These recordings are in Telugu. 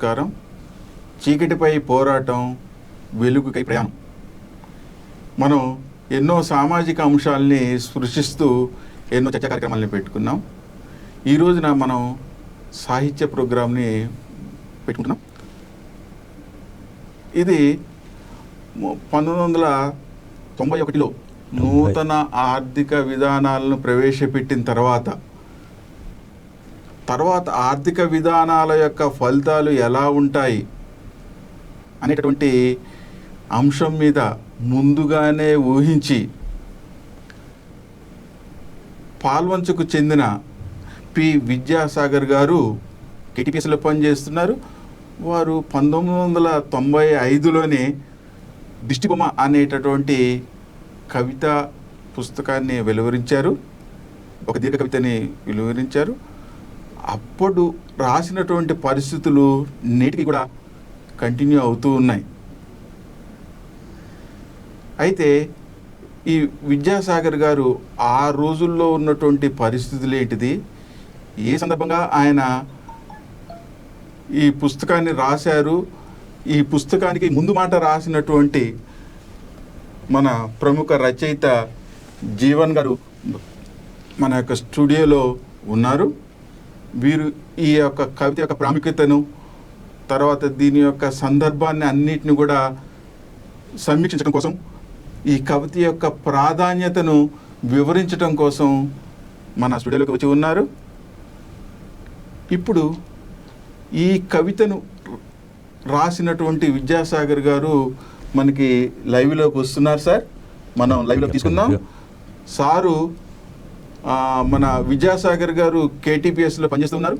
నమస్కారం. చీకటిపై పోరాటం, వెలుగుకై ప్రయాణం. మనం ఎన్నో సామాజిక అంశాలని స్పృశిస్తూ ఎన్నో చర్చా కార్యక్రమాలని పెట్టుకున్నాం. ఈ రోజున మనం సాహిత్య ప్రోగ్రాంని పెట్టుకుంటున్నాం. ఇది 1991లో నూతన ఆర్థిక విధానాలను ప్రవేశపెట్టిన తర్వాత ఆర్థిక విధానాల యొక్క ఫలితాలు ఎలా ఉంటాయి అనేటటువంటి అంశం మీద ముందుగానే ఊహించి పాల్వంచకు చెందిన పి విద్యాసాగర్ గారు కేటీపీఎస్లో పనిచేస్తున్నారు. వారు 1995లోనే దిష్టిబొమ్మ అనేటటువంటి కవిత పుస్తకాన్ని వెలువరించారు. ఒక దీర్ఘ కవితని వెలువరించారు. అప్పుడు రాసినటువంటి పరిస్థితులు నేటికి కూడా కంటిన్యూ అవుతూ ఉన్నాయి. అయితే ఈ విద్యాసాగర్ గారు ఆ రోజుల్లో ఉన్నటువంటి పరిస్థితులు ఏంటిది, ఏ సందర్భంగా ఆయన ఈ పుస్తకాన్ని రాశారు, ఈ పుస్తకానికి ముందు మాట రాసినటువంటి మన ప్రముఖ రచయిత జీవన్ గారు మన యొక్క స్టూడియోలో ఉన్నారు. వీరు ఈ యొక్క కవిత యొక్క ప్రాముఖ్యతను, తర్వాత దీని యొక్క సందర్భాన్ని అన్నిటిని కూడా సమీక్షించడం కోసం, ఈ కవిత యొక్క ప్రాధాన్యతను వివరించడం కోసం మన స్టూడియోలోకి వచ్చి ఉన్నారు. ఇప్పుడు ఈ కవితను రాసినటువంటి విద్యాసాగర్ గారు మనకి లైవ్లోకి వస్తున్నారు. సార్, మనం లైవ్లో తీసుకుందాం. సారు మన విద్యాసాగర్ గారు కేటీపీఎస్లో పనిచేస్తున్నారు.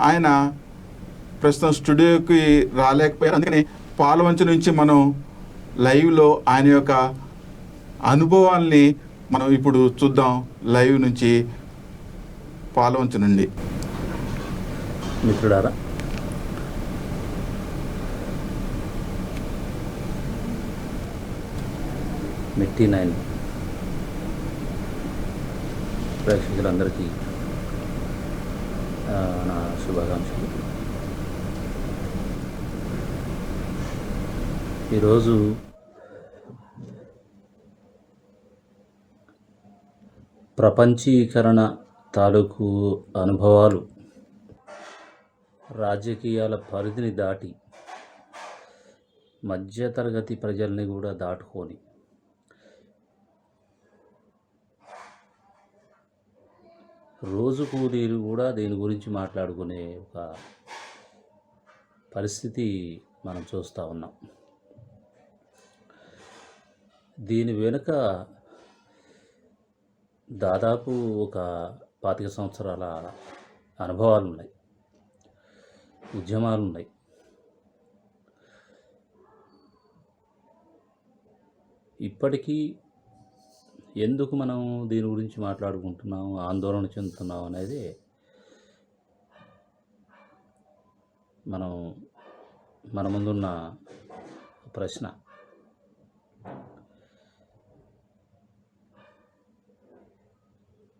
ఆయన ప్రస్తుతం స్టూడియోకి రాలేకపోయారు. అందుకని పాలవంచ నుంచి మనం లైవ్లో ఆయన యొక్క అనుభవాల్ని మనం ఇప్పుడు చూద్దాం. లైవ్ నుంచి పాలవంచ నుండి. మిత్రుడారా, మిట్టి 9 ప్రేక్షకులందరికీ నా శుభాకాంక్షలు. ఈరోజు ప్రపంచీకరణ తాలూకు అనుభవాలు రాజకీయాల పరిధిని దాటి మధ్యతరగతి ప్రజల్ని కూడా దాటుకొని రోజు కూలీలు కూడా దీని గురించి మాట్లాడుకునే ఒక పరిస్థితి మనం చూస్తూ ఉన్నాం. దీని వెనుక దాదాపు ఒక 25 సంవత్సరాల అనుభవాలు ఉన్నాయి, ఉద్యమాలు ఉన్నాయి. ఇప్పటికీ ఎందుకు మనం దీని గురించి మాట్లాడుకుంటున్నాం, ఆందోళన చెందుతున్నాం అనేది మన ముందున్న ప్రశ్న.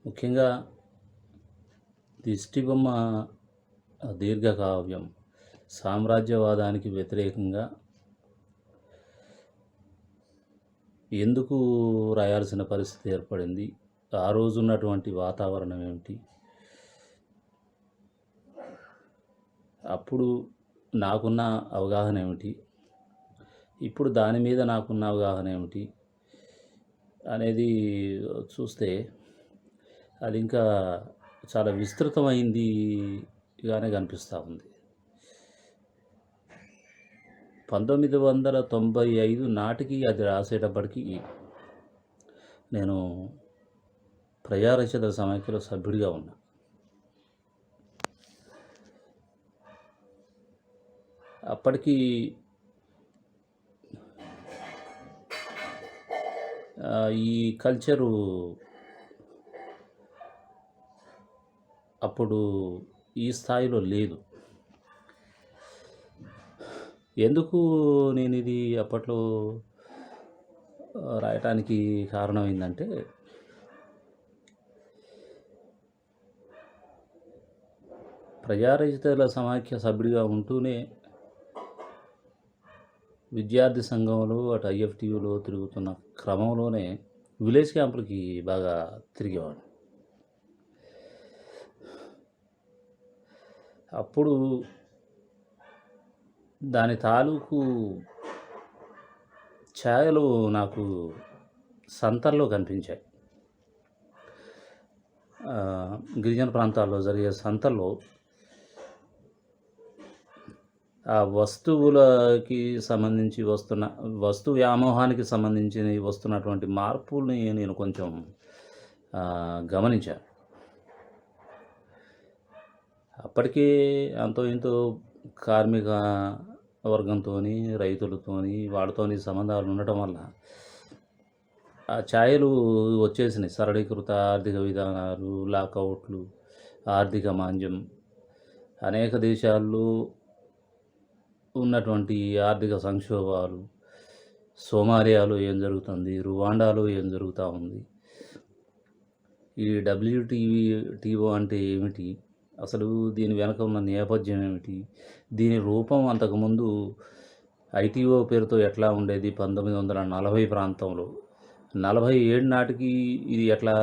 ముఖ్యంగా దిష్టిబొమ్మ దీర్ఘకావ్యం సామ్రాజ్యవాదానికి వ్యతిరేకంగా ఎందుకు రాయాల్సిన పరిస్థితి ఏర్పడింది, ఆ రోజు ఉన్నటువంటి వాతావరణం ఏమిటి, అప్పుడు నాకున్న అవగాహన ఏమిటి, ఇప్పుడు దాని మీద నాకున్న అవగాహన ఏమిటి అనేది చూస్తే అది ఇంకా చాలా విస్తృతమైందిగానే కనిపిస్తూ ఉంది. 1995 నాటికి అది రాసేటప్పటికి నేను ప్రజారచయితల సమైక్యలో సభ్యుడిగా ఉన్నా. అప్పటికి ఈ కల్చరు అప్పుడు ఈ స్థాయిలో లేదు. ఎందుకు నేను ఇది అప్పట్లో రాయటానికి కారణం ఏంటంటే, ప్రజారహితల సమాఖ్య సభ్యుడిగా ఉంటూనే విద్యార్థి సంఘంలో అటు ఐఎఫ్టీయూలో తిరుగుతున్న క్రమంలోనే విలేజ్ క్యాంపులకి బాగా తిరిగేవాడు. అప్పుడు దాని తాలూకు ఛాయలు నాకు సంతల్లో కనిపించాయి. గిరిజన ప్రాంతాల్లో జరిగే సంతల్లో ఆ వస్తువులకి సంబంధించి వస్తు వ్యామోహానికి సంబంధించి వస్తున్నటువంటి మార్పుల్ని నేను కొంచెం గమనించాను. అప్పటికే అంతో ఇంతో కార్మిక వర్గంతో, రైతులతో, వాళ్ళతోని సంబంధాలు ఉండటం వల్ల ఆ ఛాయలు వచ్చేసినాయి. సరళీకృత ఆర్థిక విధానాలు, లాకౌట్లు, ఆర్థిక మాంద్యం, అనేక దేశాల్లో ఉన్నటువంటి ఆర్థిక సంక్షోభాలు, సోమాలియాలో ఏం జరుగుతుంది, రువాండాలో ఏం జరుగుతూ ఉంది, ఈ WTO అంటే ఏమిటి, అసలు దీని వెనక ఉన్న నేపథ్యం ఏమిటి, దీని రూపం అంతకుముందు ITO పేరుతో ఎట్లా ఉండేది 1940 ప్రాంతంలో, 47 నాటికి ఇది ఎట్లా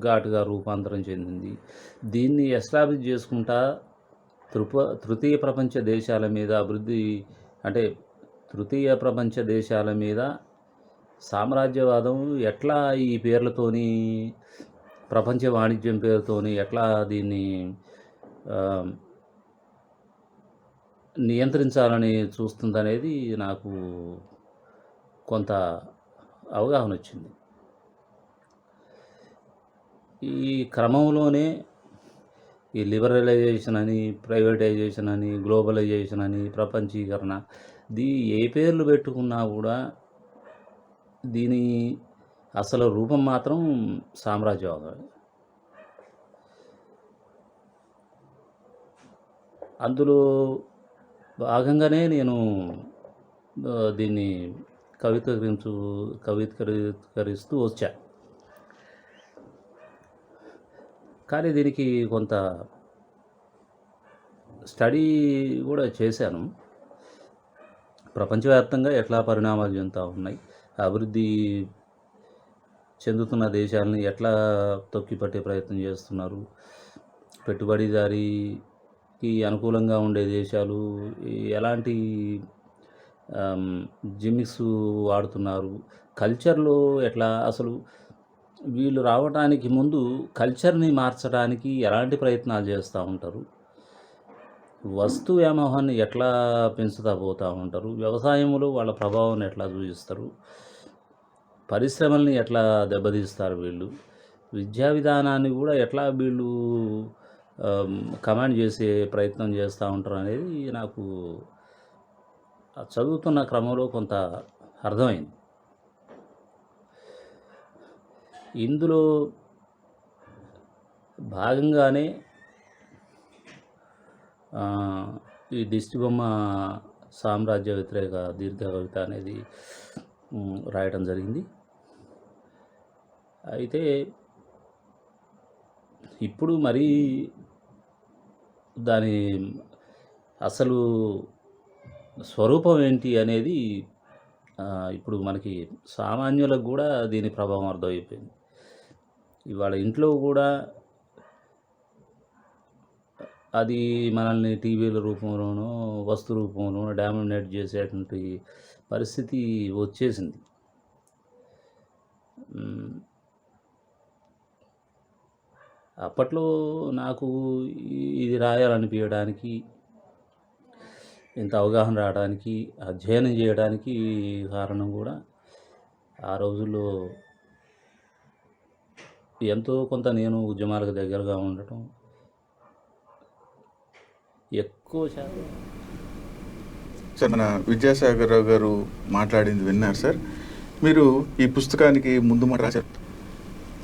ఘాటుగా రూపాంతరం చెందింది, దీన్ని ఎస్టాబ్లిష్ చేసుకుంటా తృతీయ ప్రపంచ దేశాల మీద తృతీయ ప్రపంచ దేశాల మీద సామ్రాజ్యవాదం ఎట్లా ఈ పేర్లతోని, ప్రపంచ వాణిజ్యం పేరుతోని ఎట్లా దీన్ని నియంత్రించాలని చూస్తుందనేది నాకు కొంత అవగాహన వచ్చింది. ఈ క్రమంలోనే ఈ లిబరలైజేషన్ అని, ప్రైవేటైజేషన్ అని, గ్లోబలైజేషన్ అని, ప్రపంచీకరణ, ఏ పేర్లు పెట్టుకున్నా కూడా దీని అసలు రూపం మాత్రం సామ్రాజ్యవాదం. అందులో భాగంగానే నేను దీన్ని కవిత్కరిస్తూ వచ్చా. కానీ దీనికి కొంత స్టడీ కూడా చేశాను. ప్రపంచవ్యాప్తంగా ఎట్లా పరిణామాలు చెందుతూ ఉన్నాయి, అభివృద్ధి చెందుతున్న దేశాలని ఎట్లా తొక్కిపట్టే ప్రయత్నం చేస్తున్నారు, పెట్టుబడిదారికి అనుకూలంగా ఉండే దేశాలు ఎలాంటి జిమ్మిక్స్ వాడుతున్నారు, కల్చర్లో ఎట్లా, అసలు వీళ్ళు రావడానికి ముందు కల్చర్ని మార్చడానికి ఎలాంటి ప్రయత్నాలు చేస్తూ ఉంటారు, వస్తు వ్యామోహాన్ని ఎట్లా పెంచుతూ పోతూ ఉంటారు, వ్యవసాయంలో వాళ్ళ ప్రభావాన్ని ఎట్లా చూపిస్తారు, పరిశ్రమల్ని ఎట్లా దెబ్బతీస్తారు వీళ్ళు, విద్యా విధానాన్ని కూడా ఎట్లా వీళ్ళు కమాండ్ చేసే ప్రయత్నం చేస్తూ ఉంటారు అనేది నాకు చదువుతున్న క్రమంలో కొంత అర్థమైంది. ఇందులో భాగంగానే ఈ దిష్టిబొమ్మ సామ్రాజ్య వ్యతిరేక దీర్ఘ కవిత అనేది రాయడం జరిగింది. అయితే ఇప్పుడు మరీ దాని అసలు స్వరూపం ఏంటి అనేది ఇప్పుడు మనకి సామాన్యులకు కూడా దీని ప్రభావం అర్థమైపోయింది. ఇవాళ ఇంట్లో కూడా అది మనల్ని టీవీల రూపంలోనో వస్తు రూపంలోనో డామినేట్ చేసేటువంటి పరిస్థితి వచ్చేసింది. అప్పట్లో నాకు ఇది రాయాలనిపించడానికి, ఇంత అవగాహన రావడానికి, అధ్యయనం చేయడానికి కారణం కూడా ఆ రోజుల్లో ఎంతో కొంత నేను ఉద్యమాలకు దగ్గరగా ఉండటం, ఎక్కువ శాతం. సార్, మన విద్యాసాగర్ గారు మాట్లాడింది విన్నారు సార్. మీరు ఈ పుస్తకానికి ముందు మాట రాశారు.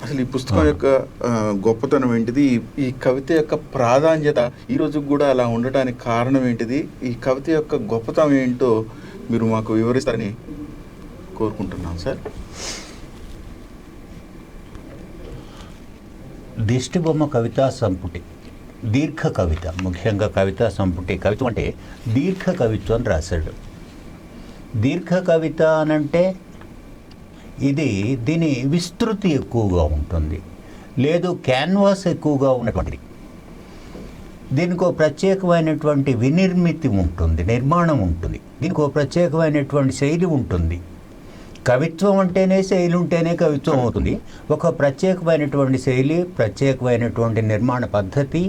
అసలు ఈ పుస్తకం యొక్క గొప్పతనం ఏంటిది, ఈ కవిత యొక్క ప్రాధాన్యత ఈ రోజుకి కూడా అలా ఉండటానికి కారణం ఏంటిది, ఈ కవిత యొక్క గొప్పతనం ఏంటో మీరు మాకు వివరిస్తారని కోరుకుంటున్నాం సార్. దిష్టిబొమ్మ కవితా సంపుటి దీర్ఘ కవిత, ముఖ్యంగా కవితా సంపుటి కవిత్వం అంటే దీర్ఘ కవిత్వం రాశాడు. దీర్ఘ కవిత అనంటే దీని విస్తృతి ఎక్కువగా ఉంటుంది, లేదు క్యాన్వాస్ ఎక్కువగా ఉన్నటువంటిది. దీనికి ఒక ప్రత్యేకమైనటువంటి వినిర్మితి ఉంటుంది, నిర్మాణం ఉంటుంది, దీనికి ఒక ప్రత్యేకమైనటువంటి శైలి ఉంటుంది. కవిత్వం అంటేనే శైలి ఉంటేనే కవిత్వం అవుతుంది. ఒక ప్రత్యేకమైనటువంటి శైలి, ప్రత్యేకమైనటువంటి నిర్మాణ పద్ధతి,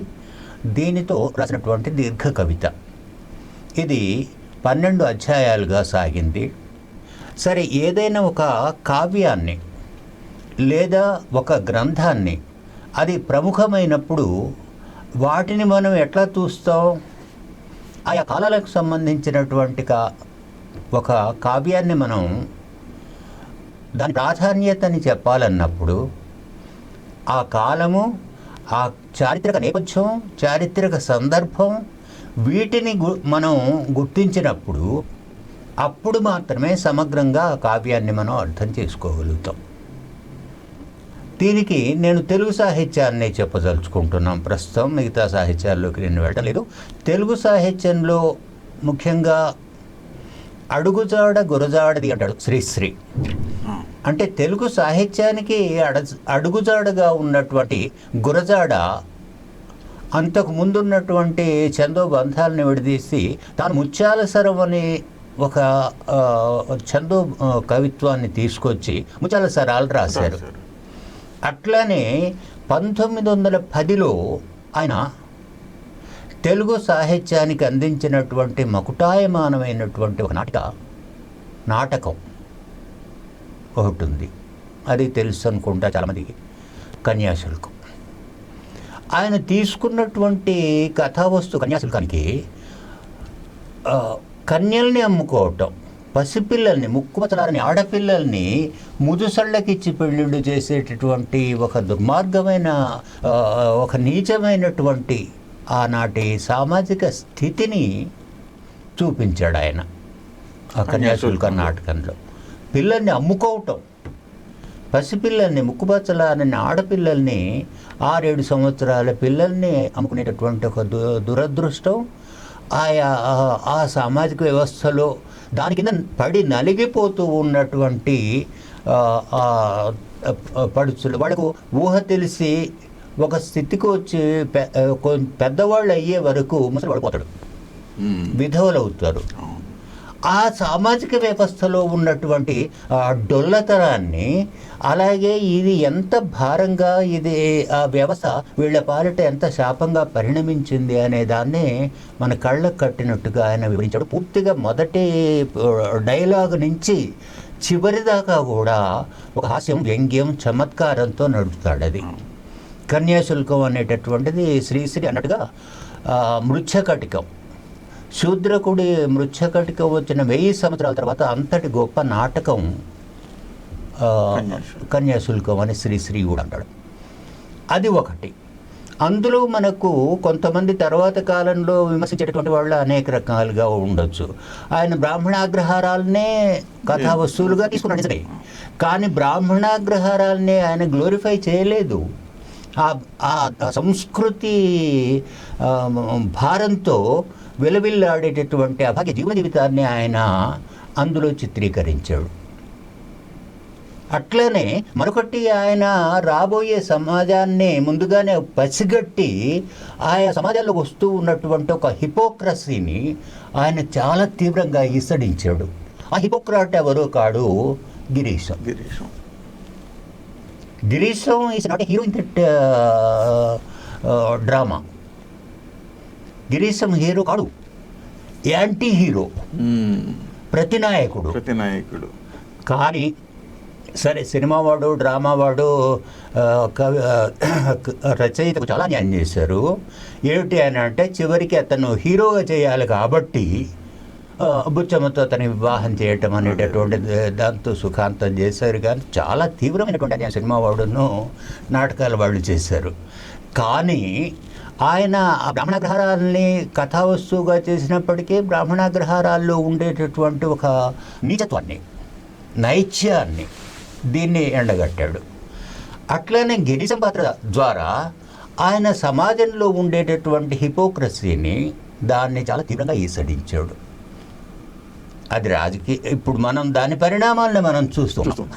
దీనితో రాసినటువంటి దీర్ఘ కవిత. ఇది 12 అధ్యాయాలుగా సాగింది. సరే, ఏదైనా ఒక కావ్యాన్ని లేదా ఒక గ్రంథాన్ని అది ప్రముఖమైనప్పుడు వాటిని మనం ఎట్లా చూస్తాం? ఆయా కాలాలకు సంబంధించినటువంటి ఒక కావ్యాన్ని మనం దాని ప్రాధాన్యతని చెప్పాలన్నప్పుడు ఆ కాలము, ఆ చారిత్రక నేపథ్యం, చారిత్రక సందర్భం, వీటిని మనం గుర్తించినప్పుడు అప్పుడు మాత్రమే సమగ్రంగా ఆ కావ్యాన్ని మనం అర్థం చేసుకోగలుగుతాం. దీనికి నేను తెలుగు సాహిత్యాన్ని చెప్పదలుచుకుంటున్నాం ప్రస్తుతం. మిగతా సాహిత్యాల్లోకి నేను వెళ్ళలేదు. తెలుగు సాహిత్యంలో ముఖ్యంగా అడుగుజాడ గురజాడది అంటాడు శ్రీశ్రీ. అంటే తెలుగు సాహిత్యానికి అడుగుజాడగా ఉన్నటువంటి గురజాడ అంతకు ముందున్నటువంటి ఛందోబంధాలను విడదీసి తాను ముత్యాల సరం అని ఒక ఛందో కవిత్వాన్ని తీసుకొచ్చి ముత్యాల సరాలు రాశారు. అట్లానే 1910లో ఆయన తెలుగు సాహిత్యానికి అందించినటువంటి మకుటాయమానమైనటువంటి ఒక నాటకం ఒకటి ఉంది. అది తెలుసు అనుకుంటా చాలామందికి, కన్యాశుల్కం. ఆయన తీసుకున్నటువంటి కథావస్తు కన్యాశుల్కానికి కన్యల్ని అమ్ముకోవటం, పసిపిల్లల్ని, ముక్కుపచ్చలారని ఆడపిల్లల్ని ముదుసళ్ళకిచ్చి పెళ్ళిళ్ళు చేసేటటువంటి ఒక దుర్మార్గమైన, ఒక నీచమైనటువంటి ఆనాటి సామాజిక స్థితిని చూపించాడు ఆయన ఆ కన్యాశుల్క నాటకంలో. పిల్లల్ని అమ్ముకోవటం, పసిపిల్లల్ని, ముక్కుపచ్చలారని ఆడపిల్లల్ని, 6-7 సంవత్సరాల పిల్లల్ని అమ్ముకునేటటువంటి ఒక దురదృష్టం ఆ సామాజిక వ్యవస్థలో దాని కింద పడి నలిగిపోతూ ఉన్నటువంటి పడుచులు, వాళ్ళకు ఊహ తెలిసి ఒక స్థితికి వచ్చి పెద్దవాళ్ళు అయ్యే వరకు ముసలి పడిపోతాడు, విధవలు అవుతారు. ఆ సామాజిక వ్యవస్థలో ఉన్నటువంటి డొల్లతనాన్ని, అలాగే ఇది ఎంత భారంగా ఇది ఆ వ్యవస్థ వీళ్ళ పాలిట ఎంత శాపంగా పరిణమించింది అనే దాన్ని మన కళ్ళకు కట్టినట్టుగా ఆయన వివరించాడు. పూర్తిగా మొదటి డైలాగ్ నుంచి చివరి దాకా కూడా ఒక హాస్యం, వ్యంగ్యం, చమత్కారంతో నడుపుతాడు. అది కన్యాశుల్కం అనేటటువంటిది శ్రీశ్రీ అన్నట్టుగా మృచ్ఛకటికం, శూద్రకుడి మృచ్ఛకటికం వచ్చిన 1000 సంవత్సరాల తర్వాత అంతటి గొప్ప నాటకం కన్యాశుల్కం అని శ్రీశ్రీ కూడా అంటాడు. అది ఒకటి. అందులో మనకు కొంతమంది తర్వాత కాలంలో విమర్శించేటటువంటి వాళ్ళు అనేక రకాలుగా ఉండొచ్చు. ఆయన బ్రాహ్మణాగ్రహారాలనే కథా వస్తువులుగా తీసుకున్నాడు నిజమే, కానీ బ్రాహ్మణాగ్రహారాలనే ఆయన గ్లోరిఫై చేయలేదు. ఆ సంస్కృతి భారంతో విలవిల్లాడేటటువంటి అభాగ్య జీవన జీవితాన్ని ఆయన అందులో చిత్రీకరించాడు. అట్లనే మరొకటి, ఆయన రాబోయే సమాజాన్ని ముందుగానే పసిగట్టి ఆయా సమాజాల్లో వస్తూ ఉన్నటువంటి ఒక హిపోక్రసీని ఆయన చాలా తీవ్రంగా ఈసడించాడు. ఆ హిపోక్రాట్ ఎవరో కాడు, Girisham. Girisham is not a hero in that drama. Girisham hero కాడు, యాంటీ హీరో, ప్రతినాయకుడు. కానీ సరే, సినిమా వాడు, డ్రామా వాడు, రచయితకు చాలా న్యాయం చేశారు. ఏమిటి అని అంటే, చివరికి అతను హీరోగా చేయాలి కాబట్టి బుచ్చమ్మతో అతని వివాహం చేయటం అనేటటువంటి దాంతో సుఖాంతం చేశారు. కానీ చాలా తీవ్రమైనటువంటి అన్యాయం సినిమా వాడును నాటకాల వాళ్ళు చేశారు. కానీ ఆయన ఆ బ్రాహ్మణాగ్రహారాల్ని కథావస్తువుగా చేసినప్పటికీ బ్రాహ్మణాగ్రహారాల్లో ఉండేటటువంటి ఒక నీచత్వాన్ని, నైత్యాన్ని, దీన్ని ఎండగట్టాడు. అట్లనే గిరీశం పాత్ర ద్వారా ఆయన సమాజంలో ఉండేటటువంటి హిపోక్రసీని దాన్ని చాలా తీవ్రంగా ఈసడించాడు. అది రాజకీయ, ఇప్పుడు మనం దాని పరిణామాలను మనం చూస్తున్నాం.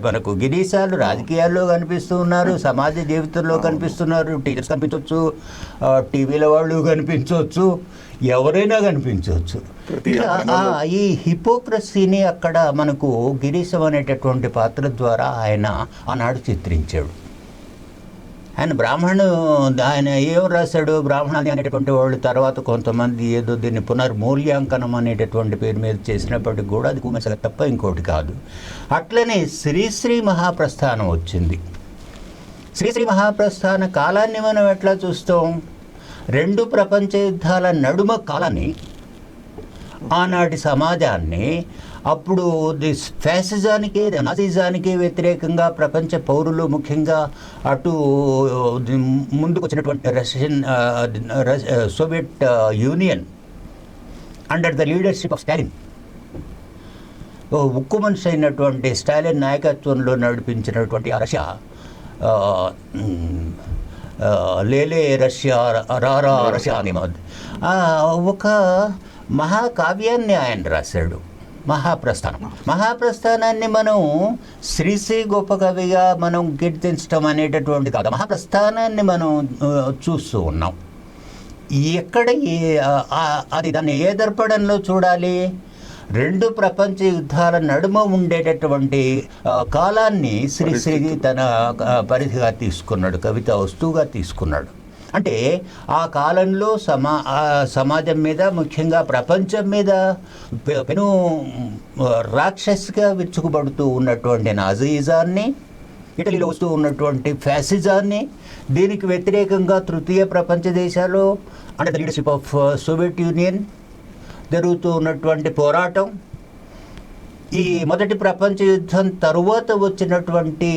మనకు గిరీశాలు రాజకీయాల్లో కనిపిస్తూ ఉన్నారు, సమాజ జీవితంలో కనిపిస్తున్నారు, టీచర్స్ కనిపించవచ్చు, టీవీల వాళ్ళు కనిపించవచ్చు, ఎవరైనా కనిపించవచ్చు. ఈ హిపోక్రసీని అక్కడ మనకు గిరీశం అనేటటువంటి పాత్ర ద్వారా ఆయన ఆనాడు చిత్రించాడు. ఆయన ఆయన ఏం రాశాడు, బ్రాహ్మణాది అనేటటువంటి వాళ్ళు తర్వాత కొంతమంది ఏదో దీన్ని పునర్మూల్యాంకనం అనేటటువంటి పేరు మీద చేసినప్పటికి కూడా అది కుమసగ తప్ప ఇంకోటి కాదు. అట్లనే శ్రీశ్రీ మహాప్రస్థానం వచ్చింది. శ్రీశ్రీ మహాప్రస్థాన కాలాన్ని మనం ఎట్లా చూస్తాం? 2 ప్రపంచ యుద్ధాల నడుమ కాలాన్ని, ఆనాటి సమాజాన్ని, అప్పుడు ఫ్యాసిజానికి నాసిజానికి వ్యతిరేకంగా ప్రపంచ పౌరులు ముఖ్యంగా అటు ముందుకు వచ్చినటువంటి Soviet union under the leadership of Stalin, ఉక్కు మనిషి అయినటువంటి స్టాలిన్ నాయకత్వంలో నడిపించినటువంటి ఆ రష్యా, లేలే రష్యా రారా రష్యా అని ఒక మహాకావ్యాన్ని ఆయన రాశాడు, మహాప్రస్థానాన్ని మనం శ్రీశ్రీ గొప్ప కవిగా మనం కీర్తించడం అనేటటువంటి కాదు, మహాప్రస్థానాన్ని మనం చూస్తూ ఉన్నాం. ఎక్కడ అది దాన్ని ఏ దర్పణంలో చూడాలి? 2 ప్రపంచ యుద్ధాల నడుమ ఉండేటటువంటి కాలాన్ని శ్రీశ్రీ తన పరిధిగా తీసుకున్నాడు, కవితా వస్తువుగా తీసుకున్నాడు. అంటే ఆ కాలంలో సమాజం మీద, ముఖ్యంగా ప్రపంచం మీద పెను రాక్షసిగా విరుచుకుపడుతూ ఉన్నటువంటి నాజీజాన్ని, ఇటలీలో వస్తూ ఉన్నటువంటి ఫ్యాసిజాన్ని, దీనికి వ్యతిరేకంగా తృతీయ ప్రపంచ దేశాలు under the leadership of Soviet union జరుగుతూ ఉన్నటువంటి పోరాటం, ఈ మొదటి ప్రపంచ యుద్ధం తరువాత వచ్చినటువంటి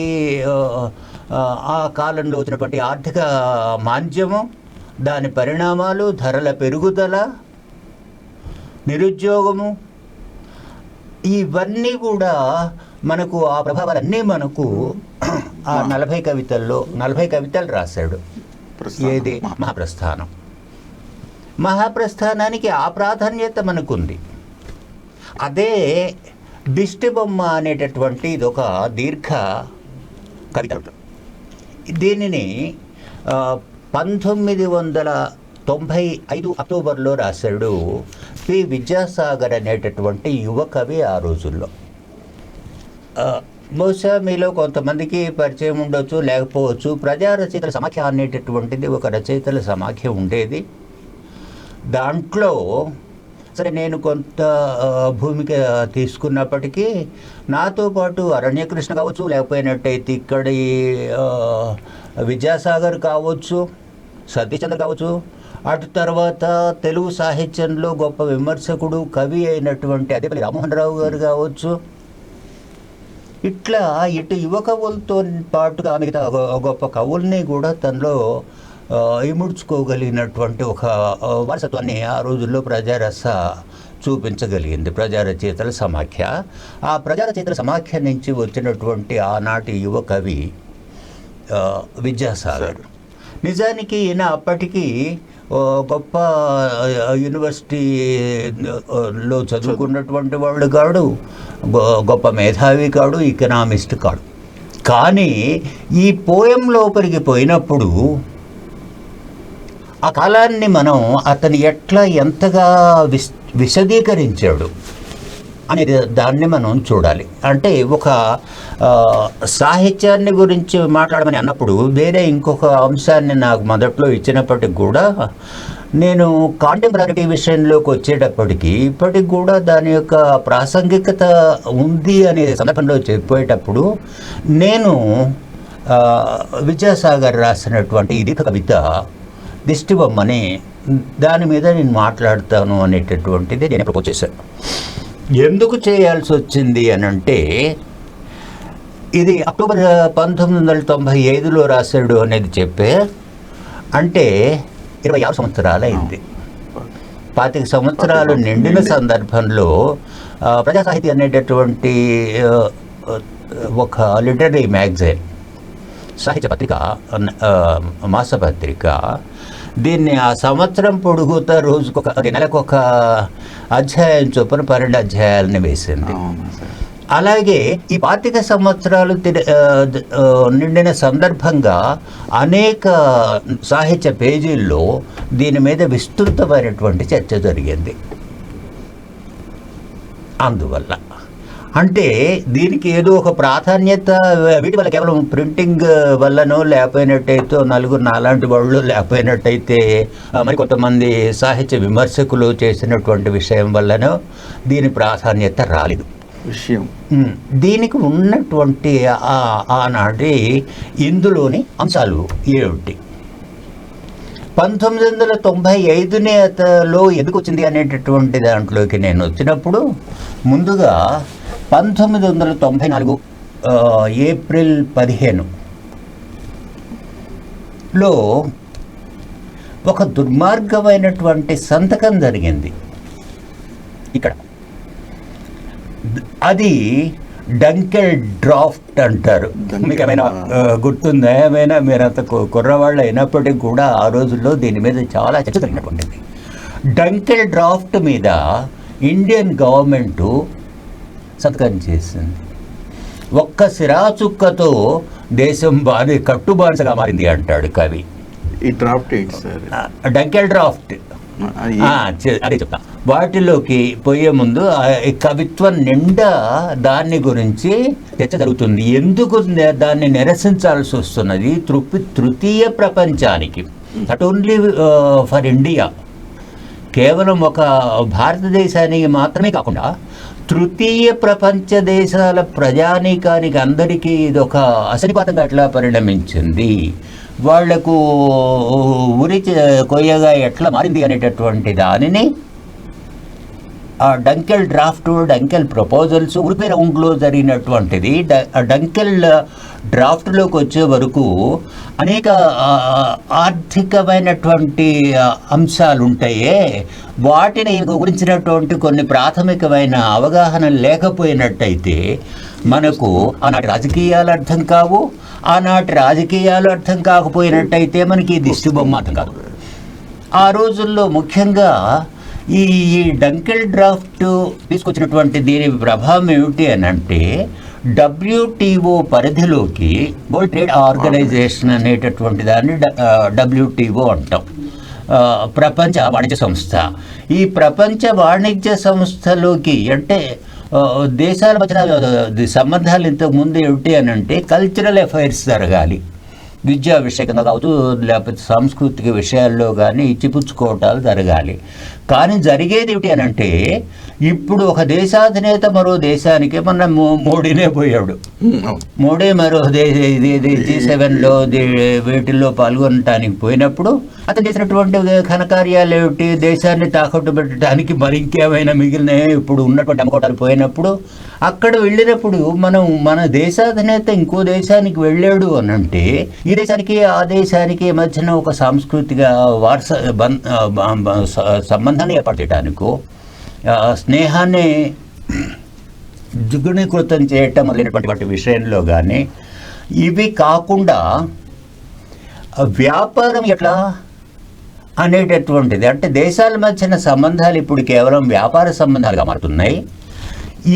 ఆ కాలంలో వచ్చినటువంటి ఆర్థిక మాంద్యము, దాని పరిణామాలు, ధరల పెరుగుదల, నిరుద్యోగము, ఇవన్నీ కూడా మనకు ఆ ప్రభావాలన్నీ మనకు ఆ 40 కవితలు రాశాడు. ఏది? మహాప్రస్థానానికి ఆ ప్రాధాన్యత మనకుంది. అదే దిష్టిబొమ్మ అనేటటువంటి ఇదొక దీర్ఘ కవిత. దీనిని 1995 అక్టోబర్లో రాశాడు పి విద్యాసాగర్ అనేటటువంటి యువ కవి. ఆ రోజుల్లో బహుశా మీలో కొంతమందికి పరిచయం ఉండొచ్చు, లేకపోవచ్చు. ప్రజా రచయితల సమాఖ్య అనేటటువంటిది ఒక రచయితల సమాఖ్య ఉండేది. దాంట్లో సరే నేను కొంత భూమిక తీసుకున్నప్పటికీ నాతో పాటు అరణ్యకృష్ణ కావచ్చు, లేకపోయినట్టయితే ఇక్కడి విద్యాసాగర్ కావచ్చు, సతీచంద్ర కావచ్చు, అటు తర్వాత తెలుగు సాహిత్యంలో గొప్ప విమర్శకుడు, కవి అయినటువంటి అదేపల్లి రామ్మోహన్ రావు గారు కావచ్చు, ఇట్లా ఇటు యువ కవులతో పాటుగా మిగతా గొప్ప కవుల్ని కూడా తనలో ఇముడ్చుకోగలిగినటువంటి ఒక వారసత్వాన్ని ఆ రోజుల్లో ప్రజారస చూపించగలిగింది ప్రజా రచయితల సమాఖ్య. ఆ ప్రజా రచయితల సమాఖ్య నుంచి వచ్చినటువంటి ఆనాటి యువ కవి విద్యాసాగర్. నిజానికి ఈయన అప్పటికి గొప్ప యూనివర్సిటీలో చదువుకున్నటువంటి వాళ్ళు కాడు, గొప్ప మేధావి కాడు, ఎకనామిస్ట్ కాడు. కానీ ఈ పోయం లోపలికి పోయినప్పుడు ఆ కాలాన్ని మనం అతను ఎంతగా విశదీకరించాడు అనేది దాన్ని మనం చూడాలి. అంటే ఒక సాహిత్యాన్ని గురించి మాట్లాడమని అన్నప్పుడు వేరే ఇంకొక అంశాన్ని నాకు మొదట్లో ఇచ్చినప్పటికి కూడా నేను కాంటెంపరీ విషయంలోకి వచ్చేటప్పటికి ఇప్పటికి కూడా దాని యొక్క ప్రాసంగికత ఉంది అనే సందర్భంలో చెప్పేటప్పుడు నేను విద్యాసాగర్ రాసినటువంటి ఇది కవిత దిష్టిబొమ్మని దాని మీద నేను మాట్లాడతాను అనేటటువంటిది నేను ప్రపోజ్ చేశాను. ఎందుకు చేయాల్సి వచ్చింది అని అంటే, ఇది అక్టోబర్ 1995లో రాశాడు అనేది చెప్పే, అంటే 26 సంవత్సరాలు అయింది. 25 సంవత్సరాలు నిండిన సందర్భంలో ప్రజా సాహితీ అనేటటువంటి ఒక లిటరరీ మ్యాగజైన్ సాహిత్య పత్రిక, మాసపత్రిక. దీన్ని ఆ సంవత్సరం పొడుగుతా రోజుకొక నెలకొక అధ్యాయం చొప్పున 12 అధ్యాయాలని వేసింది. అలాగే ఈ 25 సంవత్సరాలు నిండిన సందర్భంగా అనేక సాహిత్య పేజీల్లో దీని మీద విస్తృతమైనటువంటి చర్చ జరిగింది. అందువల్ల అంటే దీనికి ఏదో ఒక ప్రాధాన్యత, వీటి వల్ల కేవలం ప్రింటింగ్ వల్లనో లేకపోయినట్టయితే నలుగురు నాలాంటి వాళ్ళు లేకపోయినట్టయితే మరి కొంతమంది సాహిత్య విమర్శకులు చేసినటువంటి విషయం వల్లనో దీని ప్రాధాన్యత రాలేదు. దీనికి ఉన్నటువంటి ఆనాటి ఇందులోని అంశాలు ఏమిటి, 1995లో ఎందుకు వచ్చింది అనేటటువంటి దాంట్లోకి నేను వచ్చినప్పుడు, ముందుగా 1994 ఏప్రిల్ 15లో ఒక దుర్మార్గమైనటువంటి సంతకం జరిగింది ఇక్కడ. అది డంకెల్ డ్రాఫ్ట్ అంటారు. మీకు ఏమైనా గుర్తుందా? ఏమైనా మీరంత కుర్రవాళ్ళు అయినప్పటికీ కూడా ఆ రోజుల్లో దీని మీద చాలా చర్చ జరిగినటువంటిది. డంకెల్ డ్రాఫ్ట్ మీద ఇండియన్ గవర్నమెంటు సంతకం చేసింది. ఒక్క సిరాచుక్కతో దేశం కట్టుబానిసగా మారింది అంటాడు కవి. ఈ డ్రాఫ్ట్ ఏంటి సార్? డంకెల్ డ్రాఫ్ట్ అదే చెప్తా. వాటిలోకి పోయే ముందు కవిత్వం నిండా దాన్ని గురించి చర్చ జరుగుతుంది. ఎందుకు దాన్ని నిరసించాల్సి వస్తున్నది? తృతీయ ప్రపంచానికి, నాట్ ఓన్లీ ఫర్ ఇండియా, కేవలం ఒక భారతదేశానికి మాత్రమే కాకుండా తృతీయ ప్రపంచ దేశాల ప్రజానీకానికి అందరికీ ఇది ఒక అసనిపాతంగా ఎట్లా పరిణమించింది, వాళ్లకు ఉరి కొయ్యగా ఎట్లా మారింది అనేటటువంటి దానిని ఆ డంకెల్ డ్రాఫ్ట్, డంకెల్ ప్రపోజల్స్ ఉరిపే రౌండ్లో జరిగినటువంటిది. డంకెల్ డ్రాఫ్ట్లోకి వచ్చే వరకు అనేక ఆర్థికమైనటువంటి అంశాలు ఉంటాయే, వాటిని గురించినటువంటి కొన్ని ప్రాథమికమైన అవగాహన లేకపోయినట్టయితే మనకు ఆనాటి రాజకీయాలు అర్థం కావు. ఆనాటి రాజకీయాలు అర్థం కాకపోయినట్టయితే మనకి దిష్టి బొమ్మ అర్థం కాదు. ఆ రోజుల్లో ముఖ్యంగా ఈ డంకెల్ డ్రాఫ్ట్ తీసుకొచ్చినటువంటి దీని ప్రభావం ఏమిటి అని అంటే, WTO పరిధిలోకి, వరల్డ్ ట్రేడ్ ఆర్గనైజేషన్ అనేటటువంటి దాన్ని WTO అంటాం, ప్రపంచ వాణిజ్య సంస్థ. ఈ ప్రపంచ వాణిజ్య సంస్థలోకి అంటే దేశాల మధ్య సంబంధాలు ఇంతకుముందు ఏమిటి అని అంటే కల్చరల్ అఫైర్స్ జరగాలి, విద్యా విషయంగా కావచ్చు, లేకపోతే సాంస్కృతిక విషయాల్లో కానీ ఇచ్చిపుచ్చుకోవటాలు జరగాలి. కానీ జరిగేది ఏమిటి అని అంటే, ఇప్పుడు ఒక దేశాధినేత మరో దేశానికి, మన మోడీనే పోయాడు, మోడీ మరో G7లో వీటిల్లో పాల్గొనటానికి పోయినప్పుడు అతను చేసినటువంటి ఘనకార్యాలు ఏమిటి? దేశాన్ని తాకట్టు పెట్టడానికి మరి ఇంకేమైనా మిగిలినాయి ఇప్పుడు ఉన్నటువంటి అమ్మకోటాలు పోయినప్పుడు. అక్కడ వెళ్ళినప్పుడు మన దేశాధినేత ఇంకో దేశానికి వెళ్ళాడు అని అంటే, ఈ దేశానికి ఆ దేశానికి మధ్యన ఒక సాంస్కృతిక సంబంధాన్ని ఏర్పాటు చేయడానికో, స్నేహాన్ని ద్విగుణీకృతం చేయటం మొదలైనటువంటి వాటి విషయంలో కానీ, ఇవి కాకుండా వ్యాపారం ఎట్లా అనేటటువంటిది, అంటే దేశాల మధ్యన సంబంధాలు ఇప్పుడు కేవలం వ్యాపార సంబంధాలుగా మారుతున్నాయి.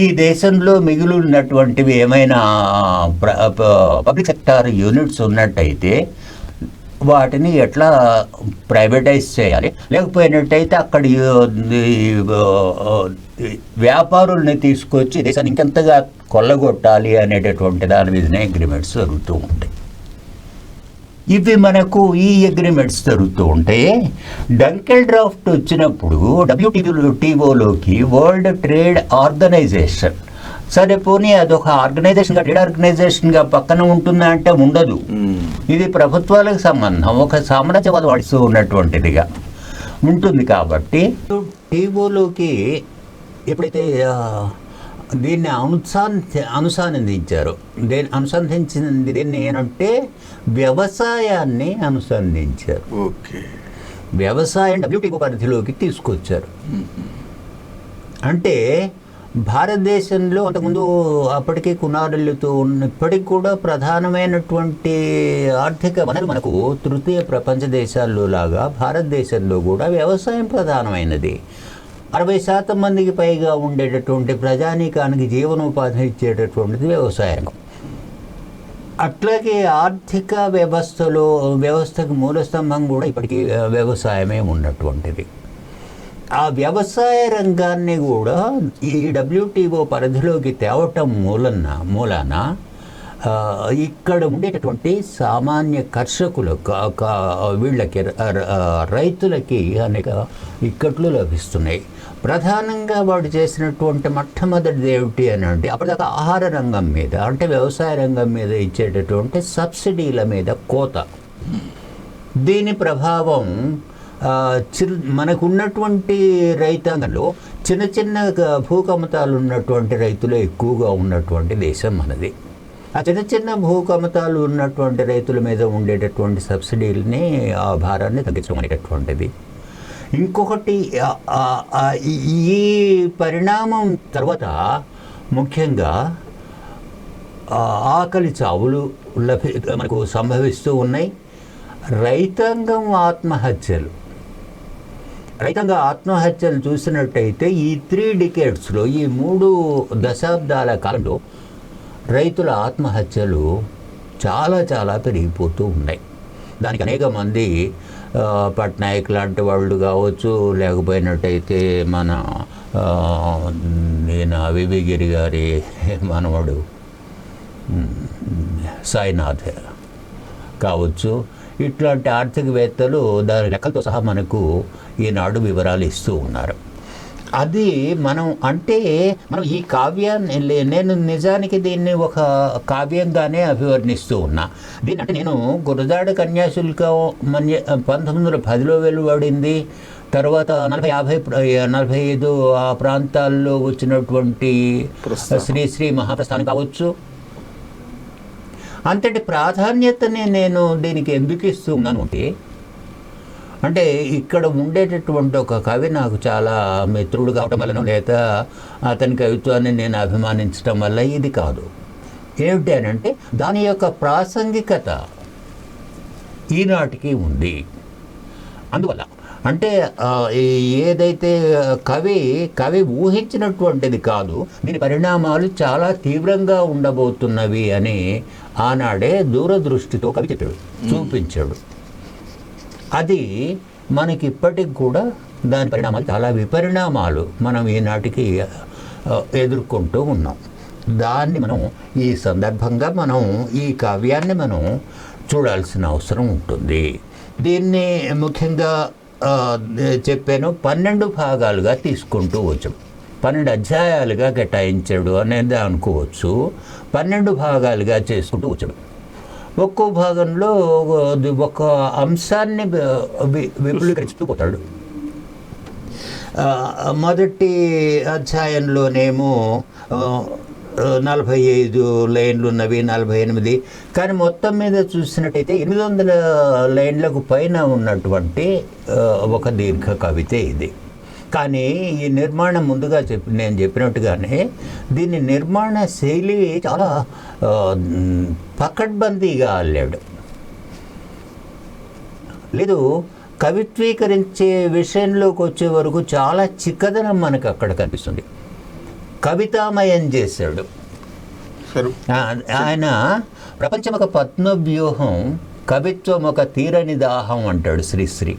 ఈ దేశంలో మిగిలి ఉన్నటువంటివి ఏమైనా పబ్లిక్ సెక్టార్ యూనిట్స్ ఉన్నట్టయితే వాటిని ఎట్లా ప్రైవేటైజ్ చేయాలి, లేకపోయినట్టయితే అక్కడ వ్యాపారుల్ని తీసుకొచ్చి దేశాన్ని ఇంకెంతగా కొల్లగొట్టాలి అనేటటువంటి దాని మీదనే అగ్రిమెంట్స్ జరుగుతూ ఉంటాయి. ఇవి మనకు ఈ అగ్రిమెంట్స్ జరుగుతూ ఉంటాయి. డంకెల్ డ్రాఫ్ట్ వచ్చినప్పుడు WTOలోకి, వరల్డ్ ట్రేడ్ ఆర్గనైజేషన్, సరే పోనీ అదొక ఆర్గనైజేషన్గా, ట్రేడ్ ఆర్గనైజేషన్గా పక్కన ఉంటుందా అంటే ఉండదు. ఇది ప్రభుత్వాలకు సంబంధం, ఒక సామ్రాజ్యవాదం వాడిస్తూ ఉన్నటువంటిదిగా ఉంటుంది. కాబట్టి TOలోకి ఎప్పుడైతే దీన్ని అనుసంధించారు, అనుసంధించింది దీన్ని ఏంటంటే వ్యవసాయాన్ని అనుసంధించారు. ఓకే, వ్యవసాయం WTO పరిధిలోకి తీసుకొచ్చారు. అంటే భారతదేశంలో అంతకుముందు అప్పటికే కునారిల్లుతూ ఇప్పటికి కూడా ప్రధానమైనటువంటి ఆర్థిక వనరు మనకు తృతీయ ప్రపంచ దేశాల్లో లాగా భారతదేశంలో కూడా వ్యవసాయం ప్రధానమైనది. 60% మందికి పైగా ఉండేటటువంటి ప్రజానీకానికి జీవనోపాధిని ఇచ్చేటటువంటిది వ్యవసాయ రంగం. అట్లాగే ఆర్థిక వ్యవస్థకు మూలస్తంభం కూడా ఇప్పటికీ వ్యవసాయమే ఉన్నటువంటిది. ఆ వ్యవసాయ రంగాన్ని కూడా ఈ WTO పరిధిలోకి తేవటం మూలాన ఇక్కడ ఉండేటటువంటి సామాన్య కర్షకులకు వీళ్ళకి రైతులకి అనేక ఇక్కట్లు లభిస్తున్నాయి. ప్రధానంగా వాడు చేసినటువంటి మొట్టమొదటిది ఏమిటి అని అంటే అప్పటిదాకా ఆహార రంగం మీద అంటే వ్యవసాయ రంగం మీద ఇచ్చేటటువంటి సబ్సిడీల మీద కోత. దీని ప్రభావం మనకున్నటువంటి రైతాంగంలో చిన్న చిన్న భూకమతాలు ఉన్నటువంటి రైతులు ఎక్కువగా ఉన్నటువంటి దేశం మనది. ఆ చిన్న చిన్న భూకమతాలు ఉన్నటువంటి రైతుల మీద ఉండేటటువంటి సబ్సిడీలని ఆ భారాన్ని తగ్గించడం అనేటటువంటిది. ఇంకొకటి ఈ పరిణామం తర్వాత ముఖ్యంగా ఆకలి చావులు మనకు సంభవిస్తూ ఉన్నాయి. రైతాంగ ఆత్మహత్యలు చూసినట్టయితే ఈ 3 డికేడ్స్లో ఈ 3 దశాబ్దాల కాలంలో రైతుల ఆత్మహత్యలు చాలా చాలా పెరిగిపోతూ ఉన్నాయి. దానికి అనేక మంది పట్నాయక్ లాంటి వాళ్ళు కావచ్చు, లేకపోయినట్టయితే మన వివిగిరి గారి మనవడు సాయినాథ్ కావచ్చు, ఇట్లాంటి ఆర్థికవేత్తలు దాని లెక్కలతో సహా మనకు ఈనాడు వివరాలు ఇస్తూ ఉన్నారు. అది మనం ఈ కావ్యాన్ని నేను నిజానికి దీన్ని ఒక కావ్యంగానే అభివర్ణిస్తూ ఉన్నా. దీని అంటే నేను గురజాడ కన్యాశుల్కం 1910లో వెలువడింది. తర్వాత 40-45 ఆ ప్రాంతాల్లో వచ్చినటువంటి శ్రీ మహాప్రస్థానం కావచ్చు. అంతటి ప్రాధాన్యతని నేను దీనికి ఎందుకు ఇస్తూ ఉన్నాను అంటే ఇక్కడ ఉండేటటువంటి ఒక కవి నాకు చాలా మిత్రుడు కావటం వలన లేక అతని కవిత్వాన్ని నేను అభిమానించడం వల్ల ఇది కాదు. ఏమిటి అని అంటే దాని యొక్క ప్రాసంగికత ఈనాటికి ఉంది. అందువల్ల అంటే ఏదైతే కవి ఊహించినటువంటిది కాదు, దీని పరిణామాలు చాలా తీవ్రంగా ఉండబోతున్నవి అని ఆనాడే దూరదృష్టితో కవి చూపించాడు. అది మనకి ఇప్పటికి కూడా దాని పరిణామాలు చాలా విపరిణామాలు మనం ఈనాటికి ఎదుర్కొంటూ ఉన్నాం. దాన్ని మనం ఈ సందర్భంగా మనం ఈ కావ్యాన్ని మనం చూడాల్సిన అవసరం ఉంటుంది. దీన్ని ముఖ్యంగా చెప్పాను 12 భాగాలుగా తీసుకుంటూ వచ్చాం. 12 అధ్యాయాలుగా కేటాయించాడు అనేది అనుకోవచ్చు. 12 భాగాలుగా చేసుకుంటూ వచ్చాడు. ఒక్కో భాగంలో ఒక అంశాన్ని విపులీకరిస్తూ పోతాడు. మొదటి అధ్యాయంలోనేమో 45 లైన్లు ఉన్నవి, 48. కానీ మొత్తం మీద చూసినట్టయితే 800 లైన్లకు పైన ఉన్నటువంటి ఒక దీర్ఘ కవితే ఇది. కానీ ఈ నిర్మాణం ముందుగా నేను చెప్పినట్టుగానే దీని నిర్మాణ శైలి చాలా పకడ్బందీగా అల్లాడు. లేదు, కవిత్వీకరించే విషయంలోకి వచ్చే వరకు చాలా చిక్కదనం మనకు అక్కడ కనిపిస్తుంది. కవితామయం చేశాడు ఆయన. ప్రపంచం ఒక పద్మవ్యూహం, కవిత్వం ఒక తీరని దాహం అంటాడు శ్రీశ్రీ.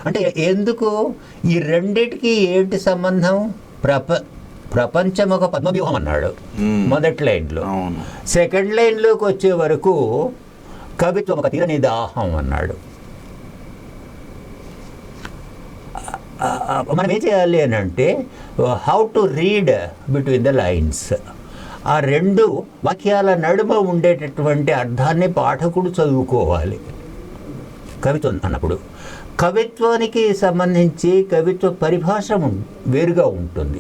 అంటే ఎందుకు ఈ రెండిటికి ఏంటి సంబంధం? ప్రపంచం ఒక పద్మవ్యూహం అన్నాడు మొదటి లైన్లో. సెకండ్ లైన్లోకి వచ్చే వరకు కవిత్వం ఒక తీరని దాహం అన్నాడు. మనం ఏం చేయాలి అని అంటే how to read between the lines. ఆ 2 వాక్యాల నడుమ ఉండేటటువంటి అర్థాన్ని పాఠకుడు చదువుకోవాలి కవిత్వం అన్నప్పుడు. కవిత్వానికి సంబంధించి కవిత్వ పరిభాష వేరుగా ఉంటుంది.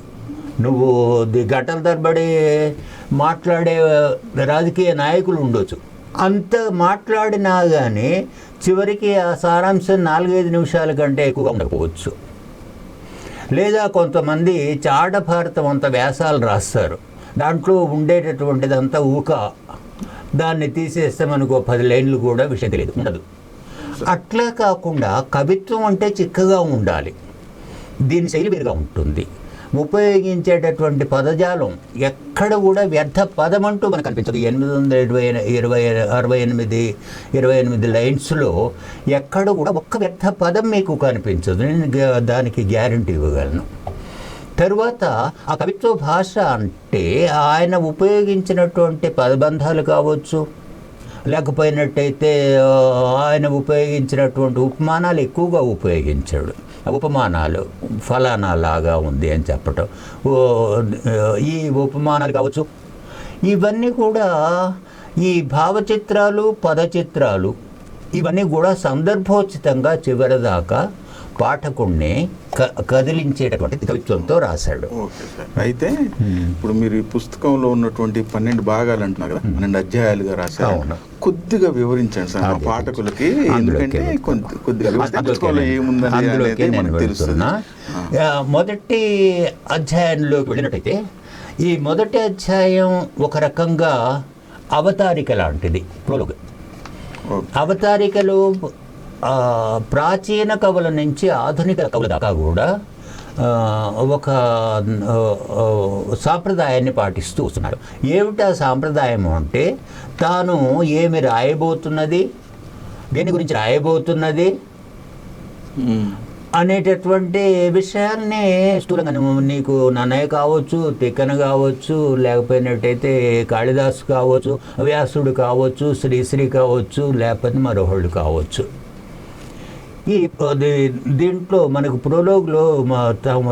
నువ్వు గంటల తరబడి మాట్లాడే రాజకీయ నాయకులు ఉండొచ్చు, అంత మాట్లాడినా కానీ చివరికి ఆ సారాంశం 4-5 నిమిషాల కంటే ఎక్కువగా ఉండకపోవచ్చు. లేదా కొంతమంది చాడ భారతం అంత వ్యాసాలు రాస్తారు, దాంట్లో ఉండేటటువంటిదంతా ఊక, దాన్ని తీసేస్తే మనకు 10 లైన్లు కూడా విషయం తెలియదు, ఉండదు. అట్లా కాకుండా కవిత్వం అంటే చిక్కగా ఉండాలి, దీని శైలి వేరుగా ఉంటుంది. ఉపయోగించేటటువంటి పదజాలం ఎక్కడ కూడా వ్యర్థ పదం అంటూ మనకు కనిపించదు. 868 లైన్స్లో ఎక్కడ కూడా ఒక్క వ్యర్థ పదం మీకు కనిపించదు. నేను దానికి గ్యారంటీ ఇవ్వగలను. తరువాత ఆ కవిత్వ భాష అంటే ఆయన ఉపయోగించినటువంటి పదబంధాలు కావచ్చు, లేకపోయినట్టయితే ఆయన ఉపయోగించినటువంటి ఉపమానాలు ఎక్కువగా ఉపయోగించాడు. ఉపమానాలు ఫలానా లాగా ఉంది అని చెప్పటం, ఈ ఉపమానాలు కావచ్చు, ఇవన్నీ కూడా ఈ భావచిత్రాలు, పదచిత్రాలు, ఇవన్నీ కూడా సందర్భోచితంగా చివరిదాకా పాఠకుణ్ణి కదిలించేటటువంటి కవిత్వంతో రాశాడు. Okay sir. అయితే ఇప్పుడు మీరు ఈ పుస్తకంలో ఉన్నటువంటి 12 భాగాలు అంటున్నారు కదా, 12 అధ్యాయాలుగా రాశారు. అవును. కొద్దిగా వివరించండి సార్ మా పాఠకులకి, ఎందుకంటే కొద్దిగా పుస్తకంలో ఏముందని అనేది మనకు తెలుస్తున్నా. మొదటి అధ్యాయంలోకి వెళ్ళినట్టయితే, ఈ మొదటి అధ్యాయం ఒక రకంగా అవతారిక లాంటిది, ప్రోలోగ్. అవతారికలో ప్రాచీన కవుల నుంచి ఆధునిక కవుల దాకా కూడా ఒక సాంప్రదాయాన్ని పాటిస్తూ వస్తున్నాడు. ఏమిటా సాంప్రదాయం అంటే, తాను ఏమి రాయబోతున్నది, దేని గురించి రాయబోతున్నది అనేటటువంటి విషయాల్ని స్థూలంగా, నీకు నన్నయ్య కావచ్చు, తిక్కన కావచ్చు, లేకపోయినట్టయితే కాళిదాసు కావచ్చు, వ్యాసుడు కావచ్చు, శ్రీశ్రీ కావచ్చు, లేకపోతే మరోహళ్ళు కావచ్చు. దీంట్లో మనకు ప్రోలోగ్లో తాము